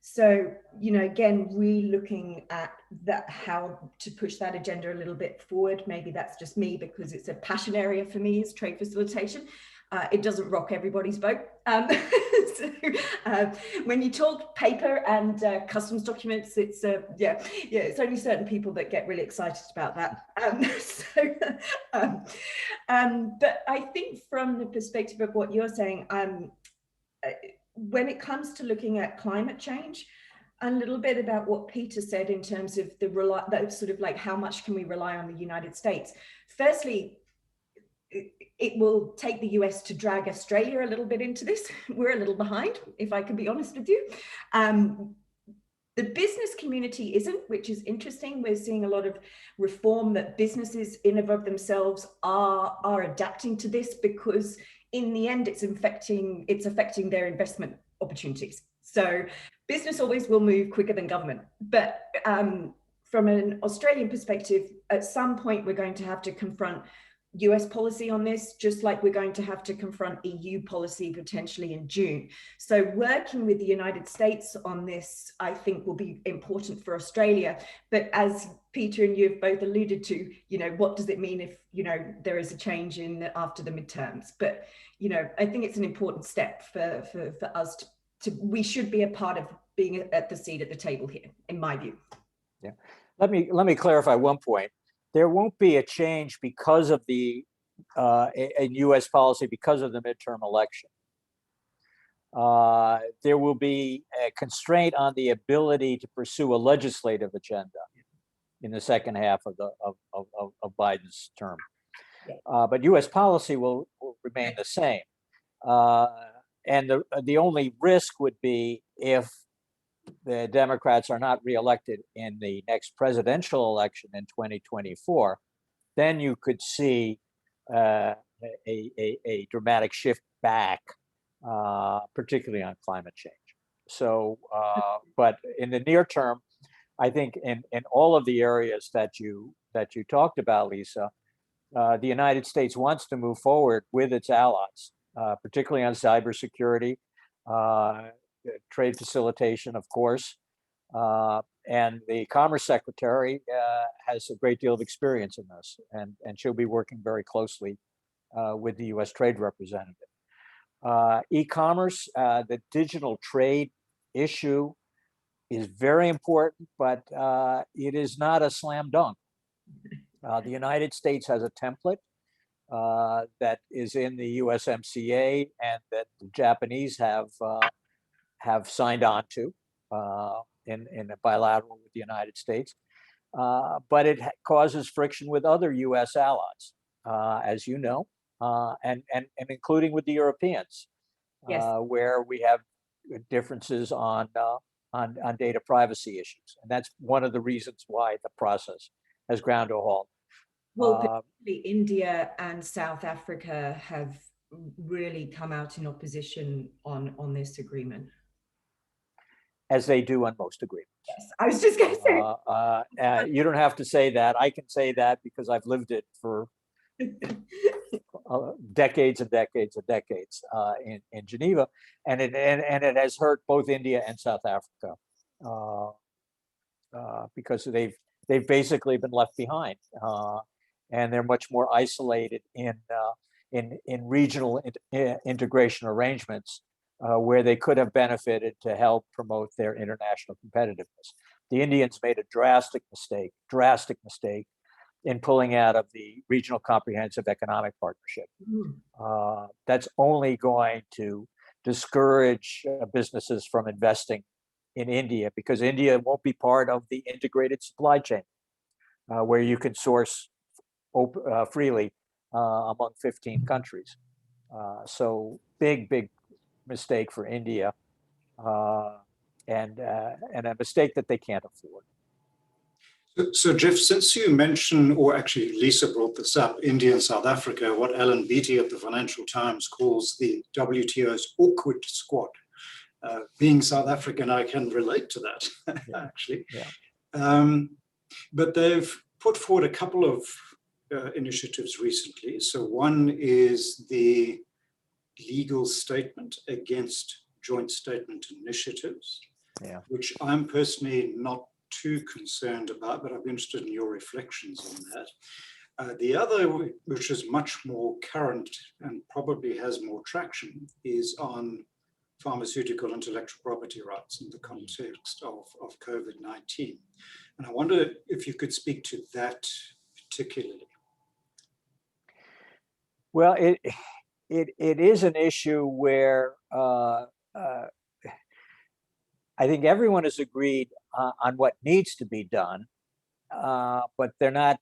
So, you know, again, re-looking at that, how to push that agenda a little bit forward. Maybe that's just me because it's a passion area for me, is trade facilitation. It doesn't rock everybody's boat. When you talk paper and customs documents, it's it's only certain people that get really excited about that. But I think from the perspective of what you're saying, when it comes to looking at climate change, a little bit about what Peter said in terms of that sort of like how much can we rely on the United States. Firstly, it will take the US to drag Australia a little bit into this. We're a little behind, if I can be honest with you. The business community isn't, which is interesting. We're seeing a lot of reform that businesses in and of themselves are adapting to this, because in the end, it's affecting their investment opportunities. So business always will move quicker than government. But from an Australian perspective, at some point, we're going to have to confront US policy on this, just like we're going to have to confront EU policy potentially in June. So working with the United States on this, I think, will be important for Australia. But as Peter and you have both alluded to, what does it mean if, there is a change after the midterms? But, I think it's an important step for us we should be a part of being at the seat at the table here, in my view. Yeah. Let me clarify one point. There won't be a change because of the in U.S. policy because of the midterm election. There will be a constraint on the ability to pursue a legislative agenda in the second half of Biden's term. But U.S. policy will remain the same. And the only risk would be if the Democrats are not reelected in the next presidential election in 2024, then you could see a dramatic shift back, particularly on climate change. So, but in the near term, I think in all of the areas that you talked about, Lisa, the United States wants to move forward with its allies, particularly on cybersecurity, trade facilitation, of course, and the Commerce Secretary has a great deal of experience in this, and she'll be working very closely with the U.S. Trade Representative. E-commerce, the digital trade issue is very important, but it is not a slam dunk. The United States has a template that is in the USMCA and that the Japanese have signed on to in a bilateral with the United States, but it causes friction with other U.S. allies, as you know, and including with the Europeans, yes. Where we have differences on data privacy issues, and that's one of the reasons why the process has ground to a halt. Well, particularly India and South Africa have really come out in opposition on this agreement. As they do on most agreements. Yes, I was just going to say. You don't have to say that. I can say that because I've lived it for decades and decades and decades in Geneva, and it has hurt both India and South Africa because they've basically been left behind, and they're much more isolated in regional integration arrangements. Where they could have benefited to help promote their international competitiveness. The Indians made a drastic mistake in pulling out of the Regional Comprehensive Economic Partnership. That's only going to discourage businesses from investing in India because India won't be part of the integrated supply chain where you can source freely among 15 countries. So big mistake for India, and a mistake that they can't afford. So Jeff, since you mentioned, or actually Lisa brought this up, India and South Africa, what Alan Beattie at the Financial Times calls the WTO's awkward squad. Being South African, I can relate to that, actually. Yeah. But they've put forward a couple of initiatives recently. So one is the legal statement against joint statement initiatives, which I'm personally not too concerned about, but I'd be interested in your reflections on that. The other, which is much more current and probably has more traction, is on pharmaceutical intellectual property rights in the context of COVID-19. And I wonder if you could speak to that particularly. Well, it is an issue where I think everyone has agreed on what needs to be done, but they're not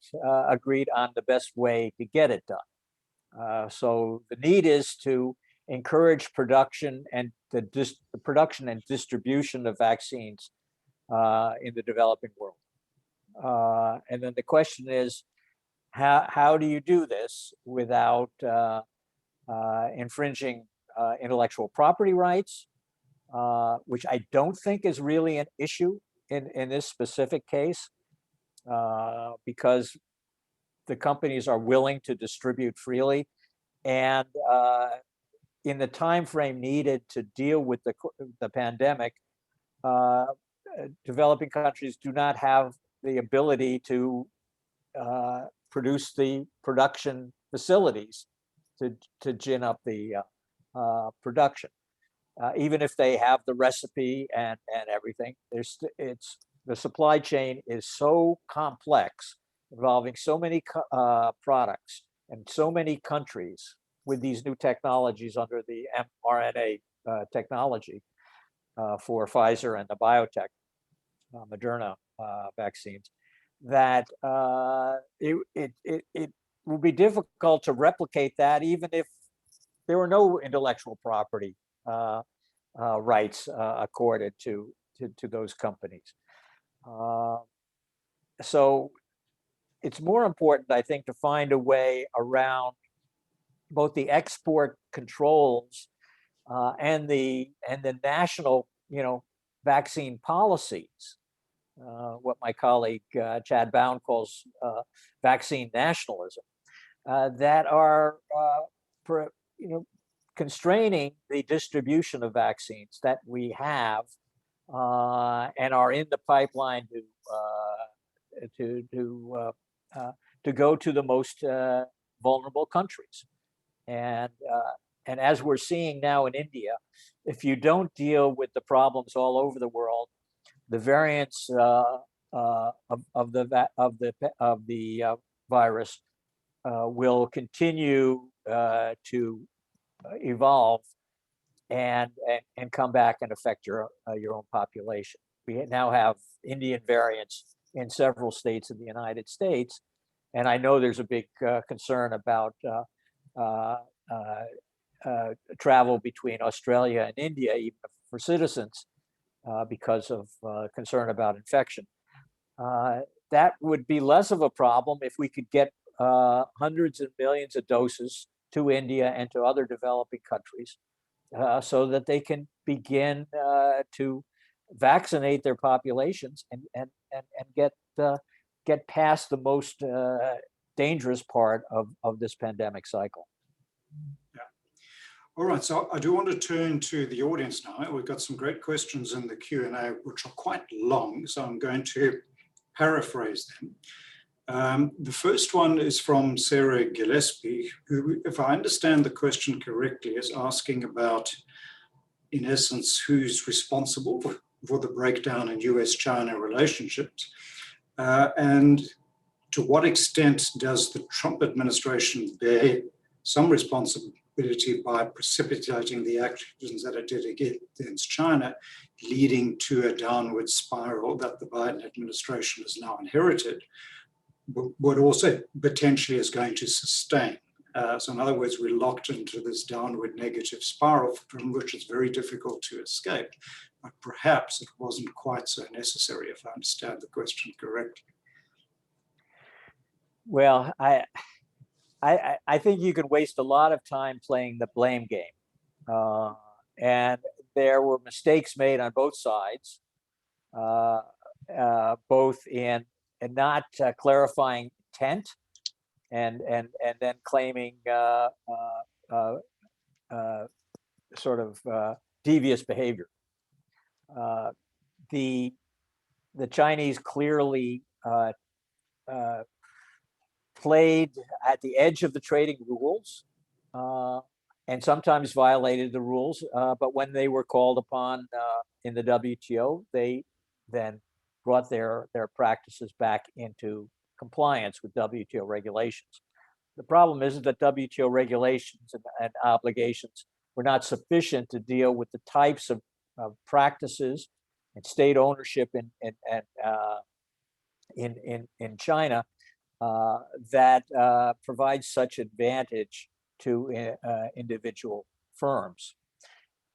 agreed on the best way to get it done. So the need is to encourage production and the production and distribution of vaccines in the developing world. And then the question is, how do you do this without infringing intellectual property rights, which I don't think is really an issue in this specific case, because the companies are willing to distribute freely, and in the time frame needed to deal with the pandemic, developing countries do not have the ability to produce the production facilities to gin up the production. Even if they have the recipe and everything, the supply chain is so complex, involving so many products and so many countries with these new technologies under the mRNA technology for Pfizer and the biotech Moderna vaccines, that it will be difficult to replicate that, even if there were no intellectual property rights accorded to those companies. So it's more important, I think, to find a way around both the export controls and the national, vaccine policies, what my colleague Chad Bown calls vaccine nationalism, that are constraining the distribution of vaccines that we have and are in the pipeline to go to the most vulnerable countries. And as we're seeing now in India, if you don't deal with the problems all over the world, the variants of the virus will continue to evolve and come back and affect your own population. We now have Indian variants in several states in the United States, and I know there's a big concern about travel between Australia and India, even for citizens, because of concern about infection. That would be less of a problem if we could get hundreds of millions of doses to India and to other developing countries, so that they can begin to vaccinate their populations and get past the most dangerous part of this pandemic cycle. Yeah. All right, so I do want to turn to the audience now. We've got some great questions in the Q&A, which are quite long, so I'm going to paraphrase them. The first one is from Sarah Gillespie, who, if I understand the question correctly, is asking about, in essence, who's responsible for the breakdown in US-China relationships, and to what extent does the Trump administration bear some responsibility by precipitating the actions that it did against China, leading to a downward spiral that the Biden administration has now inherited, but also potentially is going to sustain. So in other words, we're locked into this downward negative spiral from which it's very difficult to escape. But perhaps it wasn't quite so necessary, if I understand the question correctly. Well, I think you could waste a lot of time playing the blame game. And there were mistakes made on both sides, both in not clarifying intent and then claiming sort of devious behavior. The Chinese clearly played at the edge of the trading rules and sometimes violated the rules. But when they were called upon in the WTO, they then brought their practices back into compliance with WTO regulations. The problem is that WTO regulations and obligations were not sufficient to deal with the types of practices and state ownership in China that provides such advantage to individual firms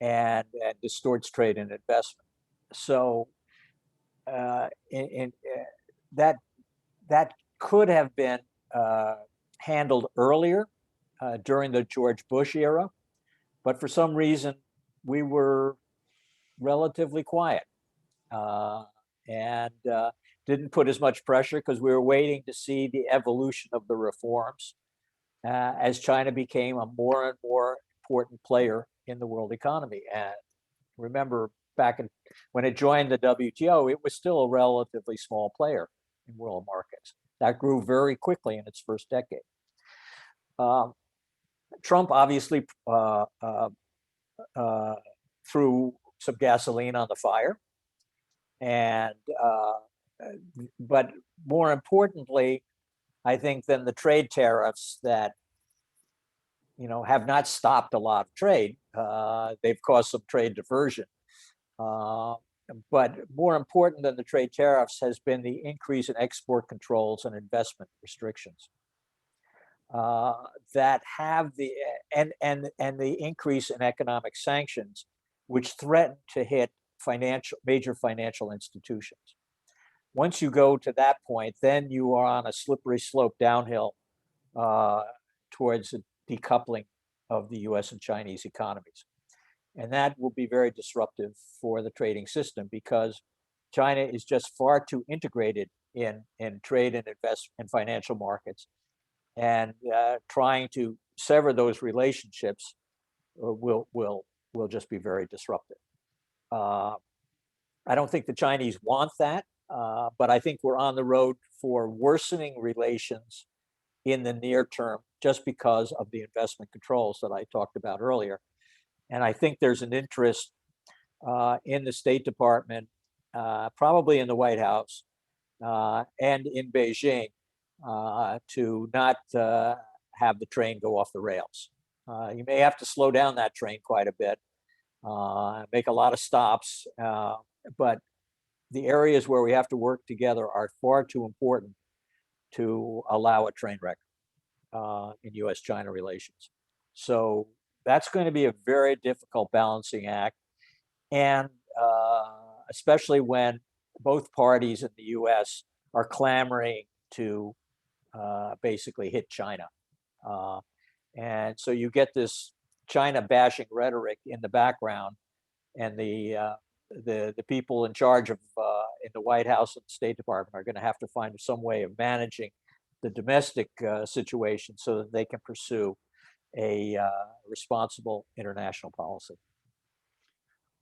and distorts trade and investment. So that could have been handled earlier during the George Bush era, but for some reason we were relatively quiet. And didn't put as much pressure because we were waiting to see the evolution of the reforms as China became a more and more important player in the world economy. And remember, when it joined the WTO, it was still a relatively small player in world markets. That grew very quickly in its first decade. Trump obviously threw some gasoline on the fire, but more importantly, I think than the trade tariffs that have not stopped a lot of trade. They've caused some trade diversion. But more important than the trade tariffs has been the increase in export controls and investment restrictions that have and the increase in economic sanctions, which threaten to hit major financial institutions. Once you go to that point, then you are on a slippery slope downhill towards a decoupling of the US and Chinese economies. And that will be very disruptive for the trading system because China is just far too integrated in trade and investment and financial markets. And trying to sever those relationships will just be very disruptive. I don't think the Chinese want that, but I think we're on the road for worsening relations in the near term just because of the investment controls that I talked about earlier. And I think there's an interest in the State Department, probably in the White House, and in Beijing to not have the train go off the rails. You may have to slow down that train quite a bit, make a lot of stops, but the areas where we have to work together are far too important to allow a train wreck in US-China relations. So that's going to be a very difficult balancing act. And especially when both parties in the US are clamoring to basically hit China. And so you get this China bashing rhetoric in the background, and the people in charge of in the White House and the State Department are going to have to find some way of managing the domestic situation so that they can pursue a responsible international policy.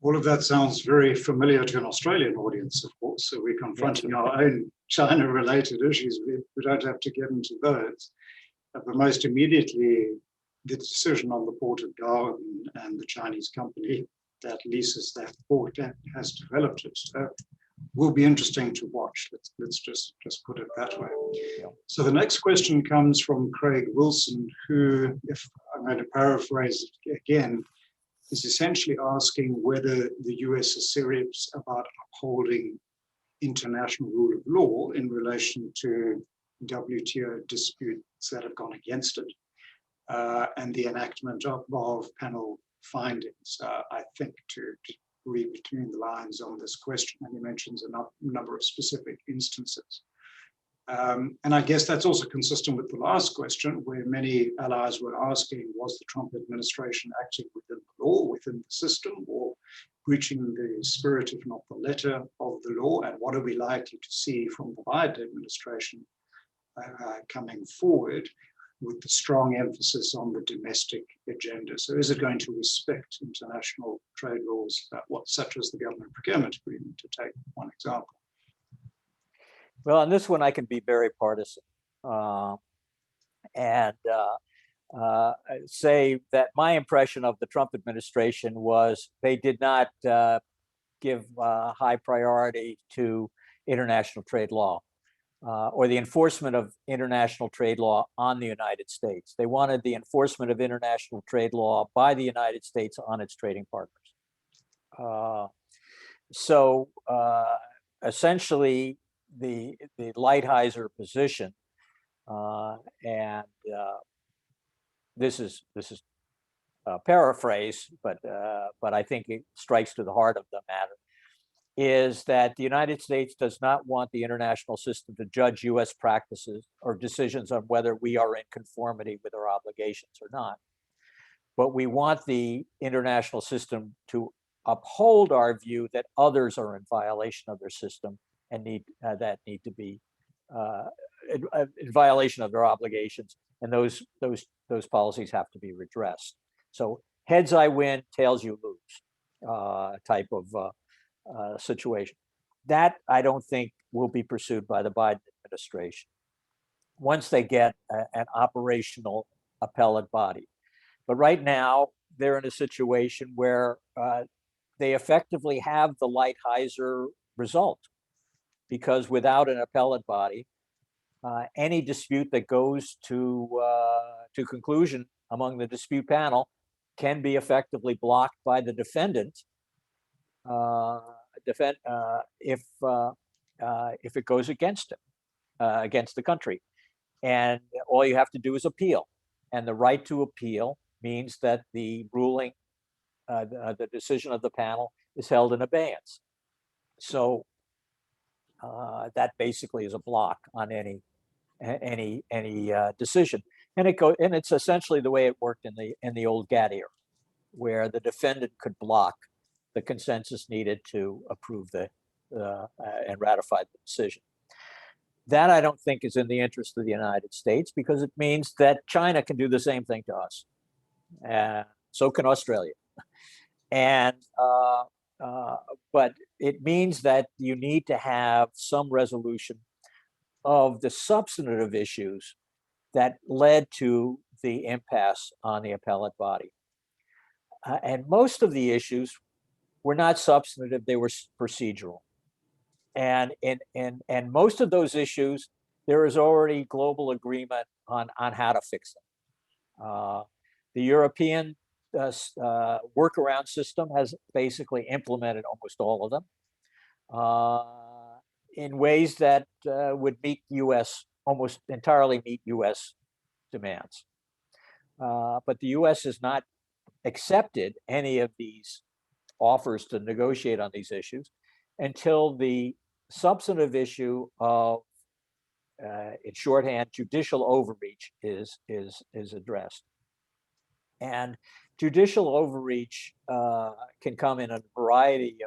All of that sounds very familiar to an Australian audience, of course. So we're confronting our own China-related issues. We don't have to get into those. But most immediately, the decision on the port of Darwin and the Chinese company that leases that port has developed it will be interesting to watch. Let's just put it that way. Yeah. So the next question comes from Craig Wilson, who, if I'm going to paraphrase it again, is essentially asking whether the US is serious about upholding international rule of law in relation to WTO disputes that have gone against it, and the enactment of panel findings. I think to read between the lines on this question, and he mentions a number of specific instances. And I guess that's also consistent with the last question, where many allies were asking, was the Trump administration acting within the law, within the system, or breaching the spirit, if not the letter, of the law? And what are we likely to see from the Biden administration coming forward with the strong emphasis on the domestic agenda? So is it going to respect international trade laws, such as the government procurement agreement, to take one example? Well, on this one, I can be very partisan and say that my impression of the Trump administration was they did not give high priority to international trade law or the enforcement of international trade law on the United States. They wanted the enforcement of international trade law by the United States on its trading partners. So essentially, the Lighthizer position, and this is a paraphrase, but I think it strikes to the heart of the matter, is that the United States does not want the international system to judge US practices or decisions on whether we are in conformity with our obligations or not. But we want the international system to uphold our view that others are in violation of their system and that need to be in violation of their obligations, and those policies have to be redressed. So heads I win, tails you lose type of situation. That I don't think will be pursued by the Biden administration once they get an operational appellate body. But right now, they're in a situation where they effectively have the Lighthizer result, because without an appellate body, any dispute that goes to conclusion among the dispute panel can be effectively blocked by the defendant if it goes against him, against the country. And all you have to do is appeal. And the right to appeal means that the ruling, the decision of the panel is held in abeyance. So that basically is a block on any decision. And it's essentially the way it worked in the old GATT era, where the defendant could block the consensus needed to approve and ratify the decision. That I don't think is in the interest of the United States, because it means that China can do the same thing to us. So can Australia. And but it means that you need to have some resolution of the substantive issues that led to the impasse on the appellate body. And most of the issues were not substantive, they were procedural. And most of those issues, there is already global agreement on how to fix them. The European workaround system has basically implemented almost all of them in ways that would meet almost entirely meet US demands. But the US has not accepted any of these offers to negotiate on these issues until the substantive issue of, in shorthand, judicial overreach is addressed. And judicial overreach can come in a variety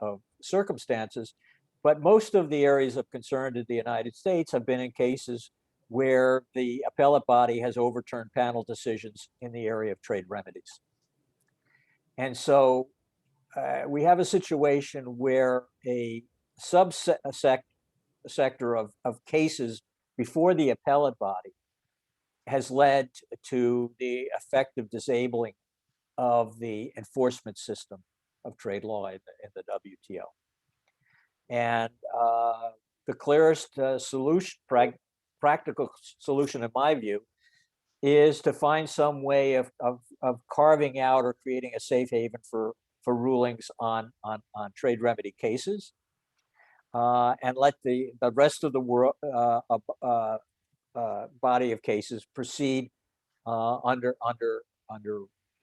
of circumstances, but most of the areas of concern to the United States have been in cases where the appellate body has overturned panel decisions in the area of trade remedies. And so we have a situation where a sector of cases before the appellate body has led to the effective disabling of the enforcement system of trade law in the WTO. And the clearest solution, practical solution, in my view, is to find some way of carving out or creating a safe haven for rulings on trade remedy cases, and let the rest of the world body of cases proceed under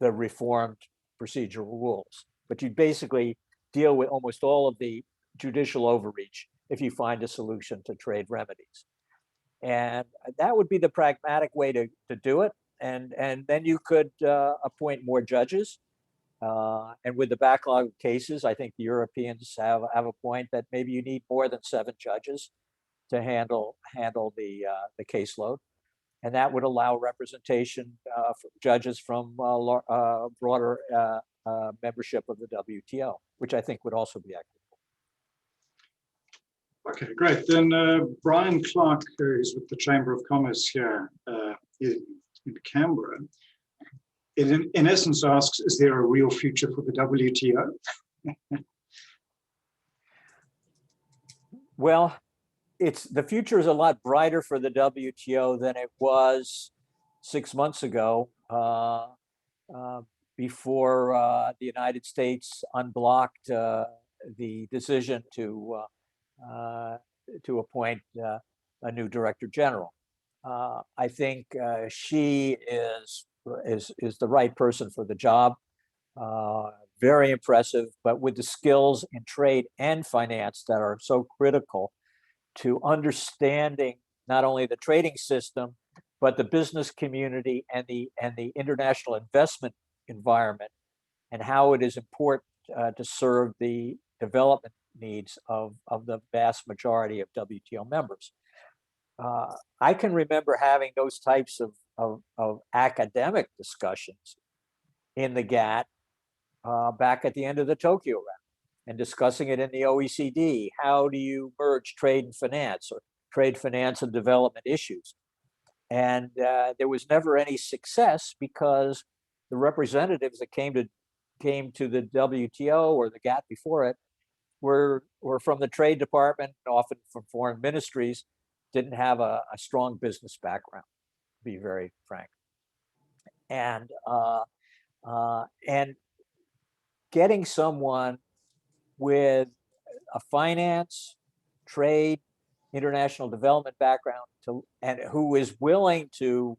the reformed procedural rules. But you basically deal with almost all of the judicial overreach if you find a solution to trade remedies. And that would be the pragmatic way to do it. And then you could appoint more judges. And with the backlog of cases, I think the Europeans have a point that maybe you need more than 7 judges to handle the caseload. And that would allow representation for judges from broader membership of the WTO, which I think would also be equitable. Okay, great. Then Brian Clark, who's with the Chamber of Commerce here in Canberra, in essence asks, is there a real future for the WTO? Well, the future is a lot brighter for the WTO than it was 6 months ago, before the United States unblocked the decision to appoint a new director general. I think she is the right person for the job. Very impressive, but with the skills in trade and finance that are so critical to understanding not only the trading system, but the business community and the international investment environment, and how it is important to serve the development needs of the vast majority of WTO members. I can remember having those types of academic discussions in the GATT back at the end of the Tokyo round, and discussing it in the OECD. How do you merge trade and finance, or trade, finance, and development issues? And there was never any success, because the representatives that came to the WTO or the GATT before it were from the Trade Department, often from foreign ministries, didn't have a strong business background, to be very frank. And getting someone with a finance, trade, international development background and who is willing to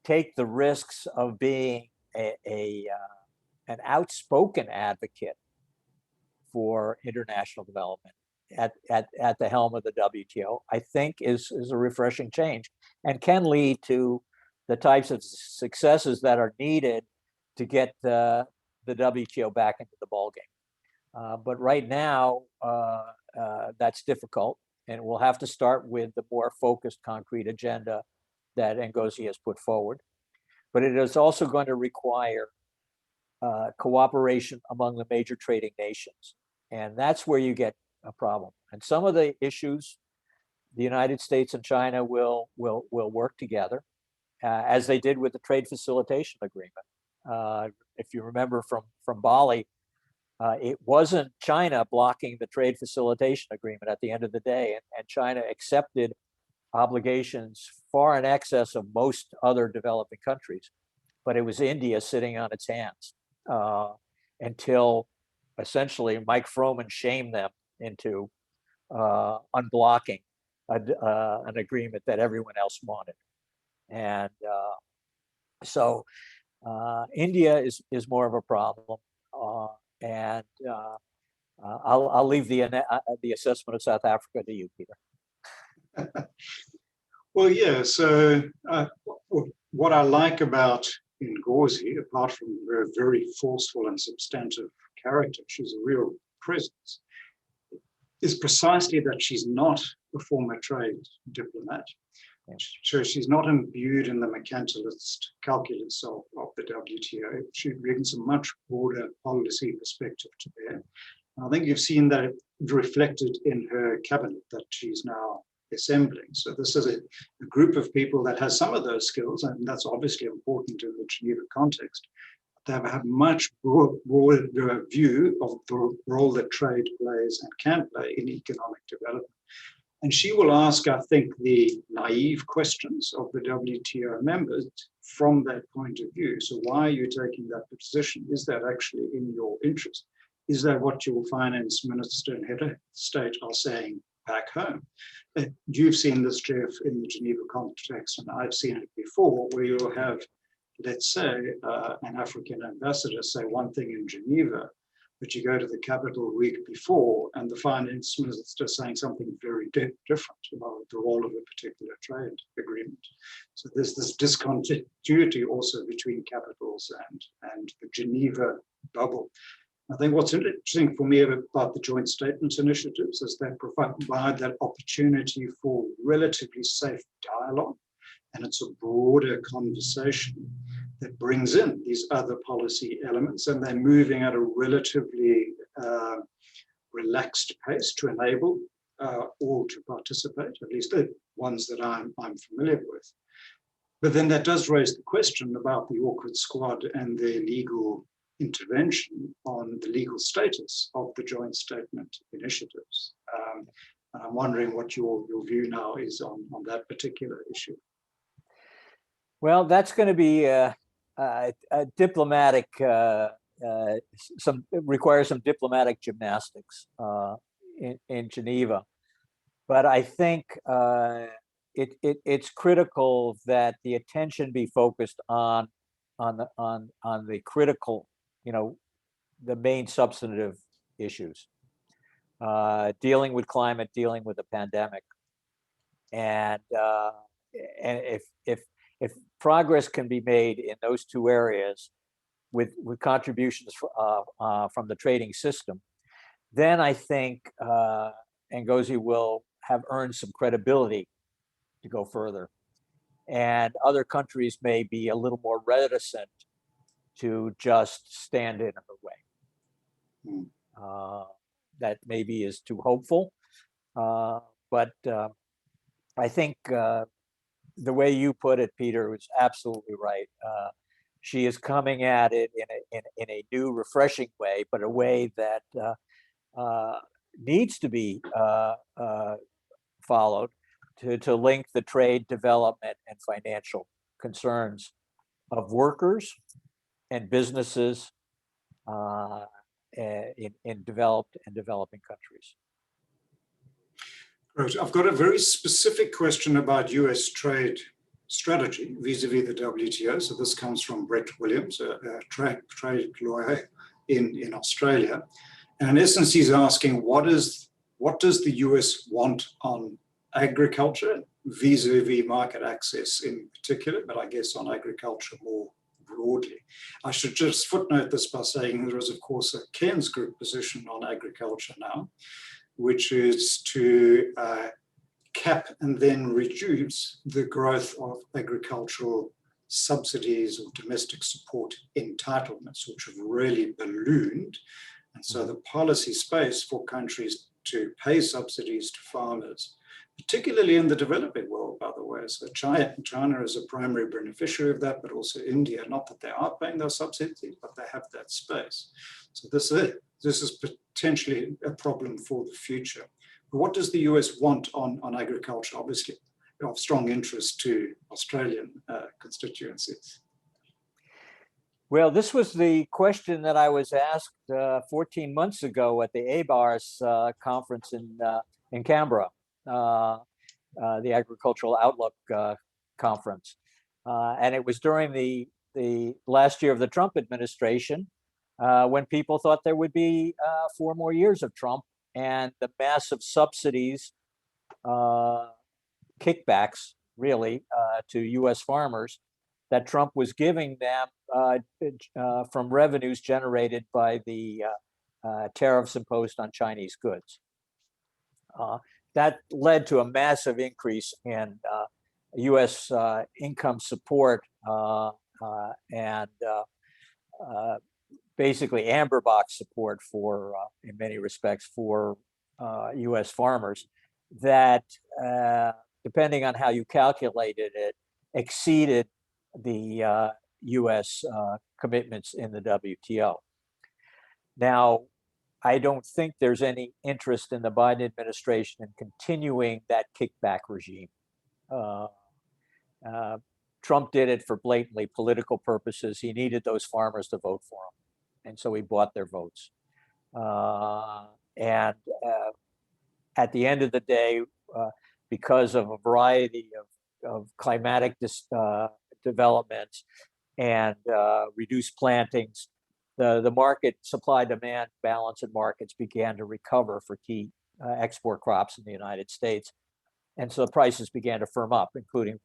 take the risks of being an outspoken advocate for international development at the helm of the WTO, I think is a refreshing change, and can lead to the types of successes that are needed to get the WTO back into the ballgame. But right now, that's difficult, and we'll have to start with the more focused, concrete agenda that Ngozi has put forward. But it is also going to require cooperation among the major trading nations, and that's where you get a problem. And some of the issues, the United States and China will work together, as they did with the Trade Facilitation Agreement. If you remember from Bali, it wasn't China blocking the Trade Facilitation Agreement at the end of the day, and China accepted obligations far in excess of most other developing countries, but it was India sitting on its hands until essentially Mike Froman shamed them into unblocking an agreement that everyone else wanted. And so India is more of a problem, and I'll leave the assessment of South Africa to you, Peter. Well, yeah. So what I like about Ngozi, apart from her very forceful and substantive character, she's a real presence, is precisely that she's not a former trade diplomat. So she's not imbued in the mercantilist calculus of the WTO. She brings a much broader policy perspective to bear. And I think you've seen that reflected in her cabinet that she's now assembling. So this is a group of people that has some of those skills, and that's obviously important in the Geneva context. They have a much broader view of the role that trade plays and can play in economic development. And she will ask, I think, the naive questions of the WTO members from that point of view. So why are you taking that position? Is that actually in your interest? Is that what your finance minister and head of state are saying back home? You've seen this, Jeff, in the Geneva context, and I've seen it before, where you'll have, let's say, an African ambassador say one thing in Geneva, but you go to the capital a week before, and the finance minister saying something very different about the role of a particular trade agreement. So there's this discontinuity also between capitals and the Geneva bubble. I think what's interesting for me about the joint statements initiatives is they provide that opportunity for relatively safe dialogue, and it's a broader conversation that brings in these other policy elements, and they're moving at a relatively relaxed pace to enable all to participate, at least the ones that I'm familiar with. But then that does raise the question about the awkward squad and their legal intervention on the legal status of the joint statement initiatives. And I'm wondering what your view now is on that particular issue. Well, that's going to be a diplomatic, requires some diplomatic gymnastics in Geneva. But I think it's critical that the attention be focused on the critical, the main substantive issues, dealing with climate, dealing with the pandemic, and if progress can be made in those two areas with contributions from the trading system, then I think Ngozi will have earned some credibility to go further. And other countries may be a little more reticent to just stand in her way. That maybe is too hopeful, but I think the way you put it, Peter, was absolutely right. She is coming at it in a new, refreshing way, but a way that needs to be followed to link the trade, development, and financial concerns of workers and businesses in developed and developing countries. Great. I've got a very specific question about US trade strategy vis-a-vis the WTO. So this comes from Brett Williams, a trade lawyer in Australia. And in essence, he's asking, what does the US want on agriculture vis-a-vis market access in particular, but I guess on agriculture more broadly? I should just footnote this by saying there is, of course, a Cairns Group position on agriculture now, which is to cap and then reduce the growth of agricultural subsidies or domestic support entitlements, which have really ballooned. And so the policy space for countries to pay subsidies to farmers, particularly in the developing world, by the way. So China is a primary beneficiary of that, but also India, not that they are paying those subsidies, but they have that space. So this is potentially a problem for the future. But what does the US want on agriculture? Obviously, of strong interest to Australian constituencies. Well, this was the question that I was asked 14 months ago at the ABARS conference in Canberra, the Agricultural Outlook conference. And it was during the last year of the Trump administration, when people thought there would be 4 more years of Trump, and the massive subsidies, kickbacks, really, to US farmers that Trump was giving them from revenues generated by the tariffs imposed on Chinese goods. That led to a massive increase in US income support and basically amber box support for, in many respects, for US farmers that, depending on how you calculated it, exceeded the US commitments in the WTO. Now, I don't think there's any interest in the Biden administration in continuing that kickback regime. Trump did it for blatantly political purposes. He needed those farmers to vote for him, and so he bought their votes. And at the end of the day, because of a variety of climatic developments and reduced plantings, the market supply-demand balance in markets began to recover for key export crops in the United States. And so the prices began to firm up, including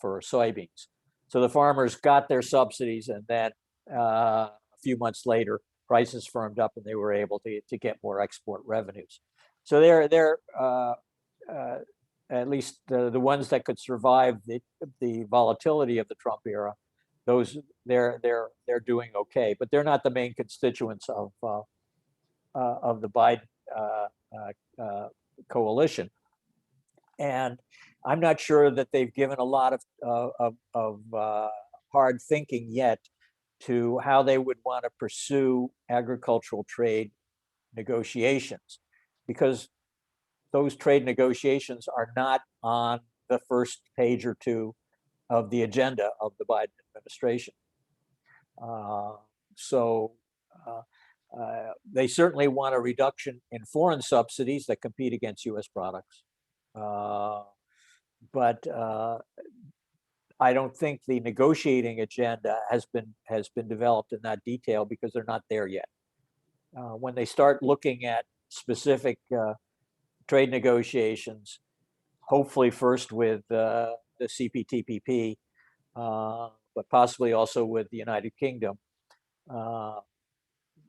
for soybeans. So the farmers got their subsidies, and then a few months later, prices firmed up and they were able to get more export revenues. So they're at least the ones that could survive the volatility of the Trump era, those they're doing okay, but they're not the main constituents of the Biden coalition. And I'm not sure that they've given a lot of hard thinking yet to how they would want to pursue agricultural trade negotiations, because those trade negotiations are not on the first page or two of the agenda of the Biden administration. So they certainly want a reduction in foreign subsidies that compete against US products. But I don't think the negotiating agenda has been developed in that detail, because they're not there yet. When they start looking at specific trade negotiations, hopefully first with the CPTPP, but possibly also with the United Kingdom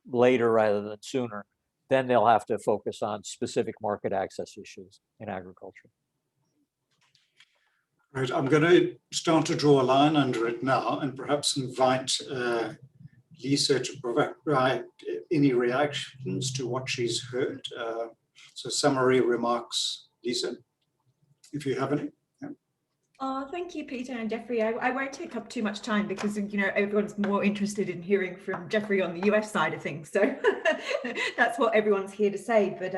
later rather than sooner, then they'll have to focus on specific market access issues in agriculture. Right, I'm going to start to draw a line under it now and perhaps invite Lisa to provide any reactions to what she's heard. So summary remarks, Lisa, if you have any. Yeah. Oh, thank you, Peter and Jeffrey. I won't take up too much time because, you know, everyone's more interested in hearing from Jeffrey on the US side of things. So that's what everyone's here to say. But,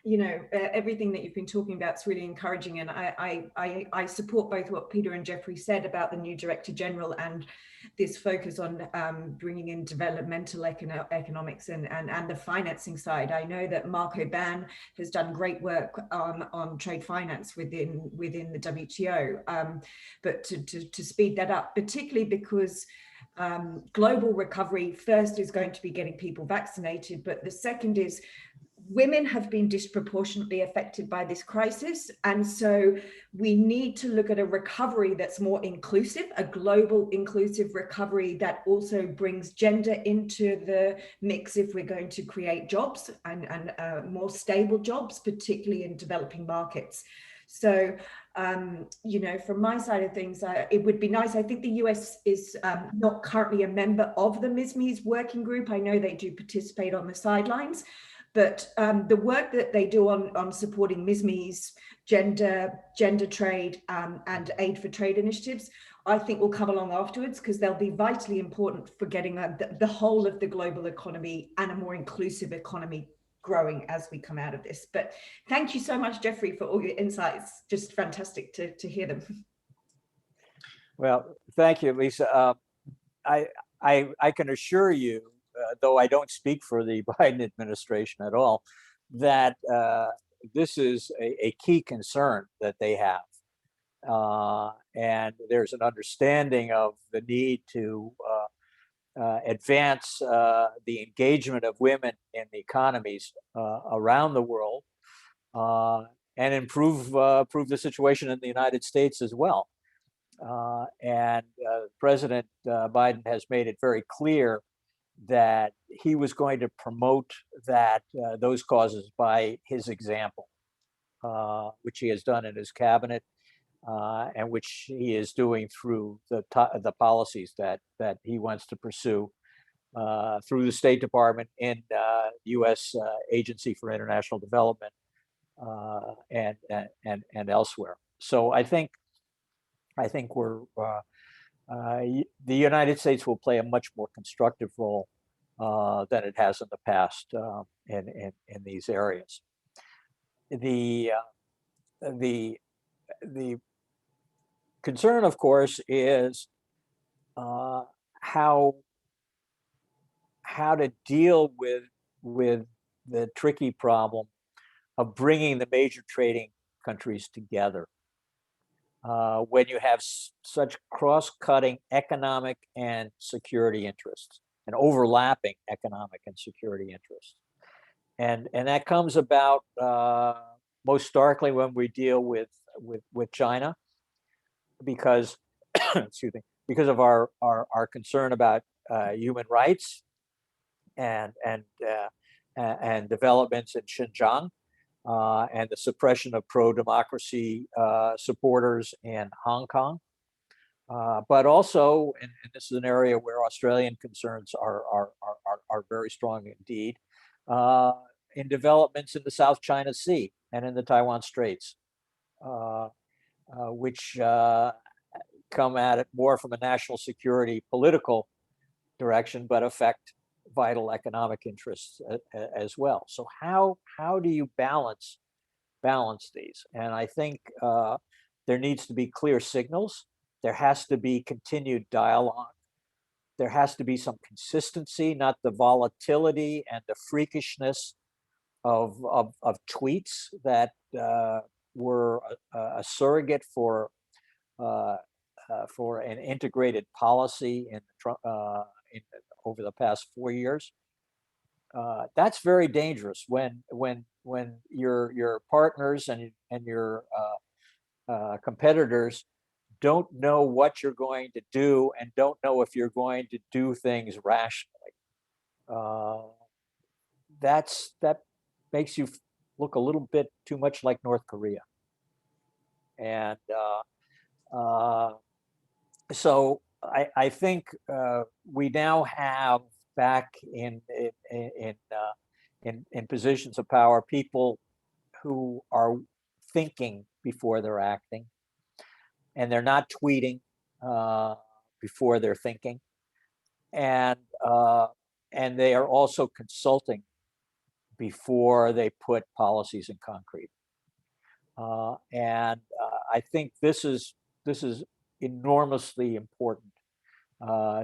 you know, everything that you've been talking about is really encouraging. And I support both what Peter and Jeffrey said about the new Director General and this focus on bringing in developmental economics and the financing side. I know that Mark Oban has done great work on trade finance within the WTO, but to speed that up, particularly because global recovery first is going to be getting people vaccinated, but the second is women have been disproportionately affected by this crisis. And so we need to look at a recovery that's more inclusive, a global inclusive recovery that also brings gender into the mix if we're going to create jobs and more stable jobs, particularly in developing markets. So, you know, from my side of things, it would be nice. I think the US is not currently a member of the MISMES working group. I know they do participate on the sidelines. But the work that they do on supporting MISMES, gender trade and aid for trade initiatives, I think will come along afterwards because they'll be vitally important for getting the whole of the global economy and a more inclusive economy growing as we come out of this. But thank you so much, Jeffrey, for all your insights. Just fantastic to hear them. Well, thank you, Lisa. I can assure you, though I don't speak for the Biden administration at all, that this is a key concern that they have. And there's an understanding of the need to advance the engagement of women in the economies around the world and improve the situation in the United States as well. And President Biden has made it very clear that he was going to promote those causes by his example, which he has done in his cabinet, and which he is doing through the policies that he wants to pursue through the State Department and U.S. Agency for International Development and elsewhere. So I think we're the United States will play a much more constructive role than it has in the past in these areas. The concern, of course, is how to deal with the tricky problem of bringing the major trading countries together. When you have such cross-cutting economic and security interests and overlapping economic and security interests. And that comes about most starkly when we deal with China, because excuse me, because of our concern about human rights and developments in Xinjiang. And the suppression of pro-democracy supporters in Hong Kong, but also, and this is an area where Australian concerns are very strong indeed, in developments in the South China Sea and in the Taiwan Straits, which come at it more from a national security political direction, but affect vital economic interests as well. So how do you balance these? And I think there needs to be clear signals. There has to be continued dialogue. There has to be some consistency, not the volatility and the freakishness of tweets that were a surrogate for an integrated policy over the past 4 years. That's very dangerous when your partners and your competitors don't know what you're going to do and don't know if you're going to do things rationally. that makes you look a little bit too much like North Korea. And so I think we now have back in positions of power people who are thinking before they're acting, and they're not tweeting before they're thinking, and they are also consulting before they put policies in concrete. And I think this is enormously important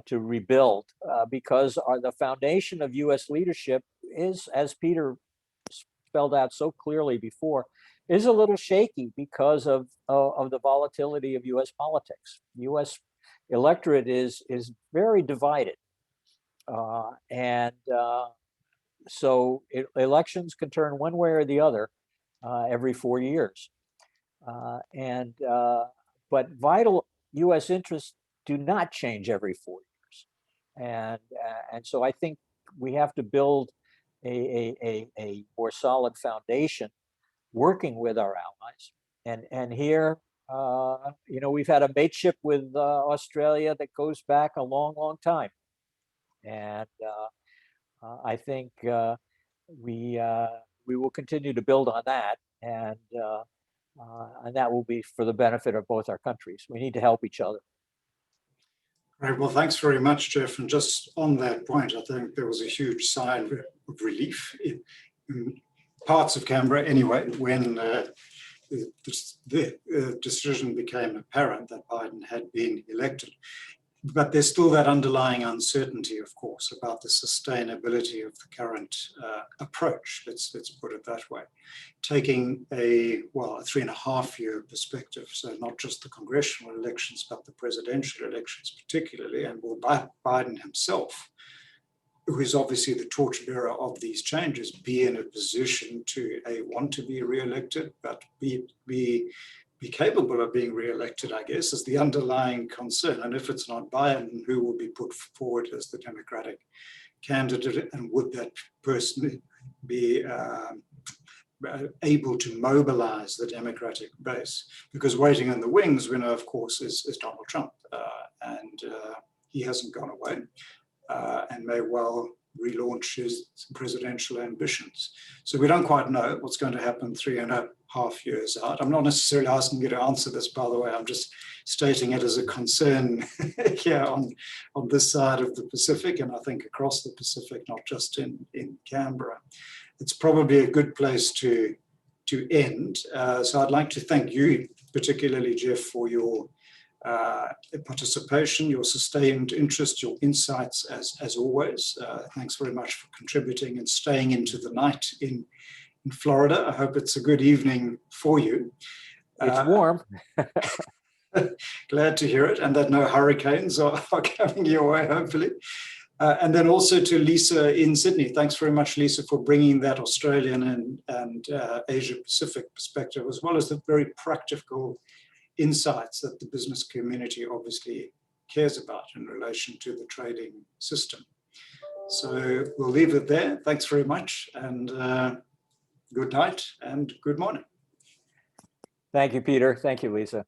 to rebuild because the foundation of U.S. leadership is, as Peter spelled out so clearly before, is a little shaky because of the volatility of U.S. politics. U.S. electorate is very divided, and so elections can turn one way or the other every 4 years, but vital U.S. interests do not change every 4 years, and so I think we have to build a more solid foundation, working with our allies, and here we've had a mateship with Australia that goes back a long time, and I think we will continue to build on that, and that will be for the benefit of both our countries. We need to help each other. Right. Well, thanks very much, Jeff. And just on that point, I think there was a huge sigh of relief in parts of Canberra anyway, when the decision became apparent that Biden had been elected. But there's still that underlying uncertainty, of course, about the sustainability of the current approach, let's put it that way. Taking a 3.5-year perspective, so not just the congressional elections, but the presidential elections particularly, and will Biden himself, who is obviously the torchbearer of these changes, be in a position to want to be re-elected, but be capable of being re-elected, I guess, is the underlying concern. And if it's not Biden, who will be put forward as the Democratic candidate, and would that person be able to mobilize the Democratic base? Because waiting in the wings, we know, of course, is Donald Trump, and he hasn't gone away, and may well relaunch his presidential ambitions. So we don't quite know what's going to happen 3.5 years out. I'm not necessarily asking you to answer this, by the way. I'm just stating it as a concern here on this side of the Pacific, and I think across the Pacific, not just in Canberra. It's probably a good place to end. So I'd like to thank you, particularly, Jeff, for your participation, your sustained interest, your insights, as always. Thanks very much for contributing and staying into the night in Florida. I hope it's a good evening for you. It's warm. Glad to hear it, and that no hurricanes are coming your way, hopefully. And then also to Lisa in Sydney. Thanks very much, Lisa, for bringing that Australian and Asia Pacific perspective, as well as the very practical insights that the business community obviously cares about in relation to the trading system. So we'll leave it there. Thanks very much, and good night and good morning. Thank you, Peter. Thank you, Lisa.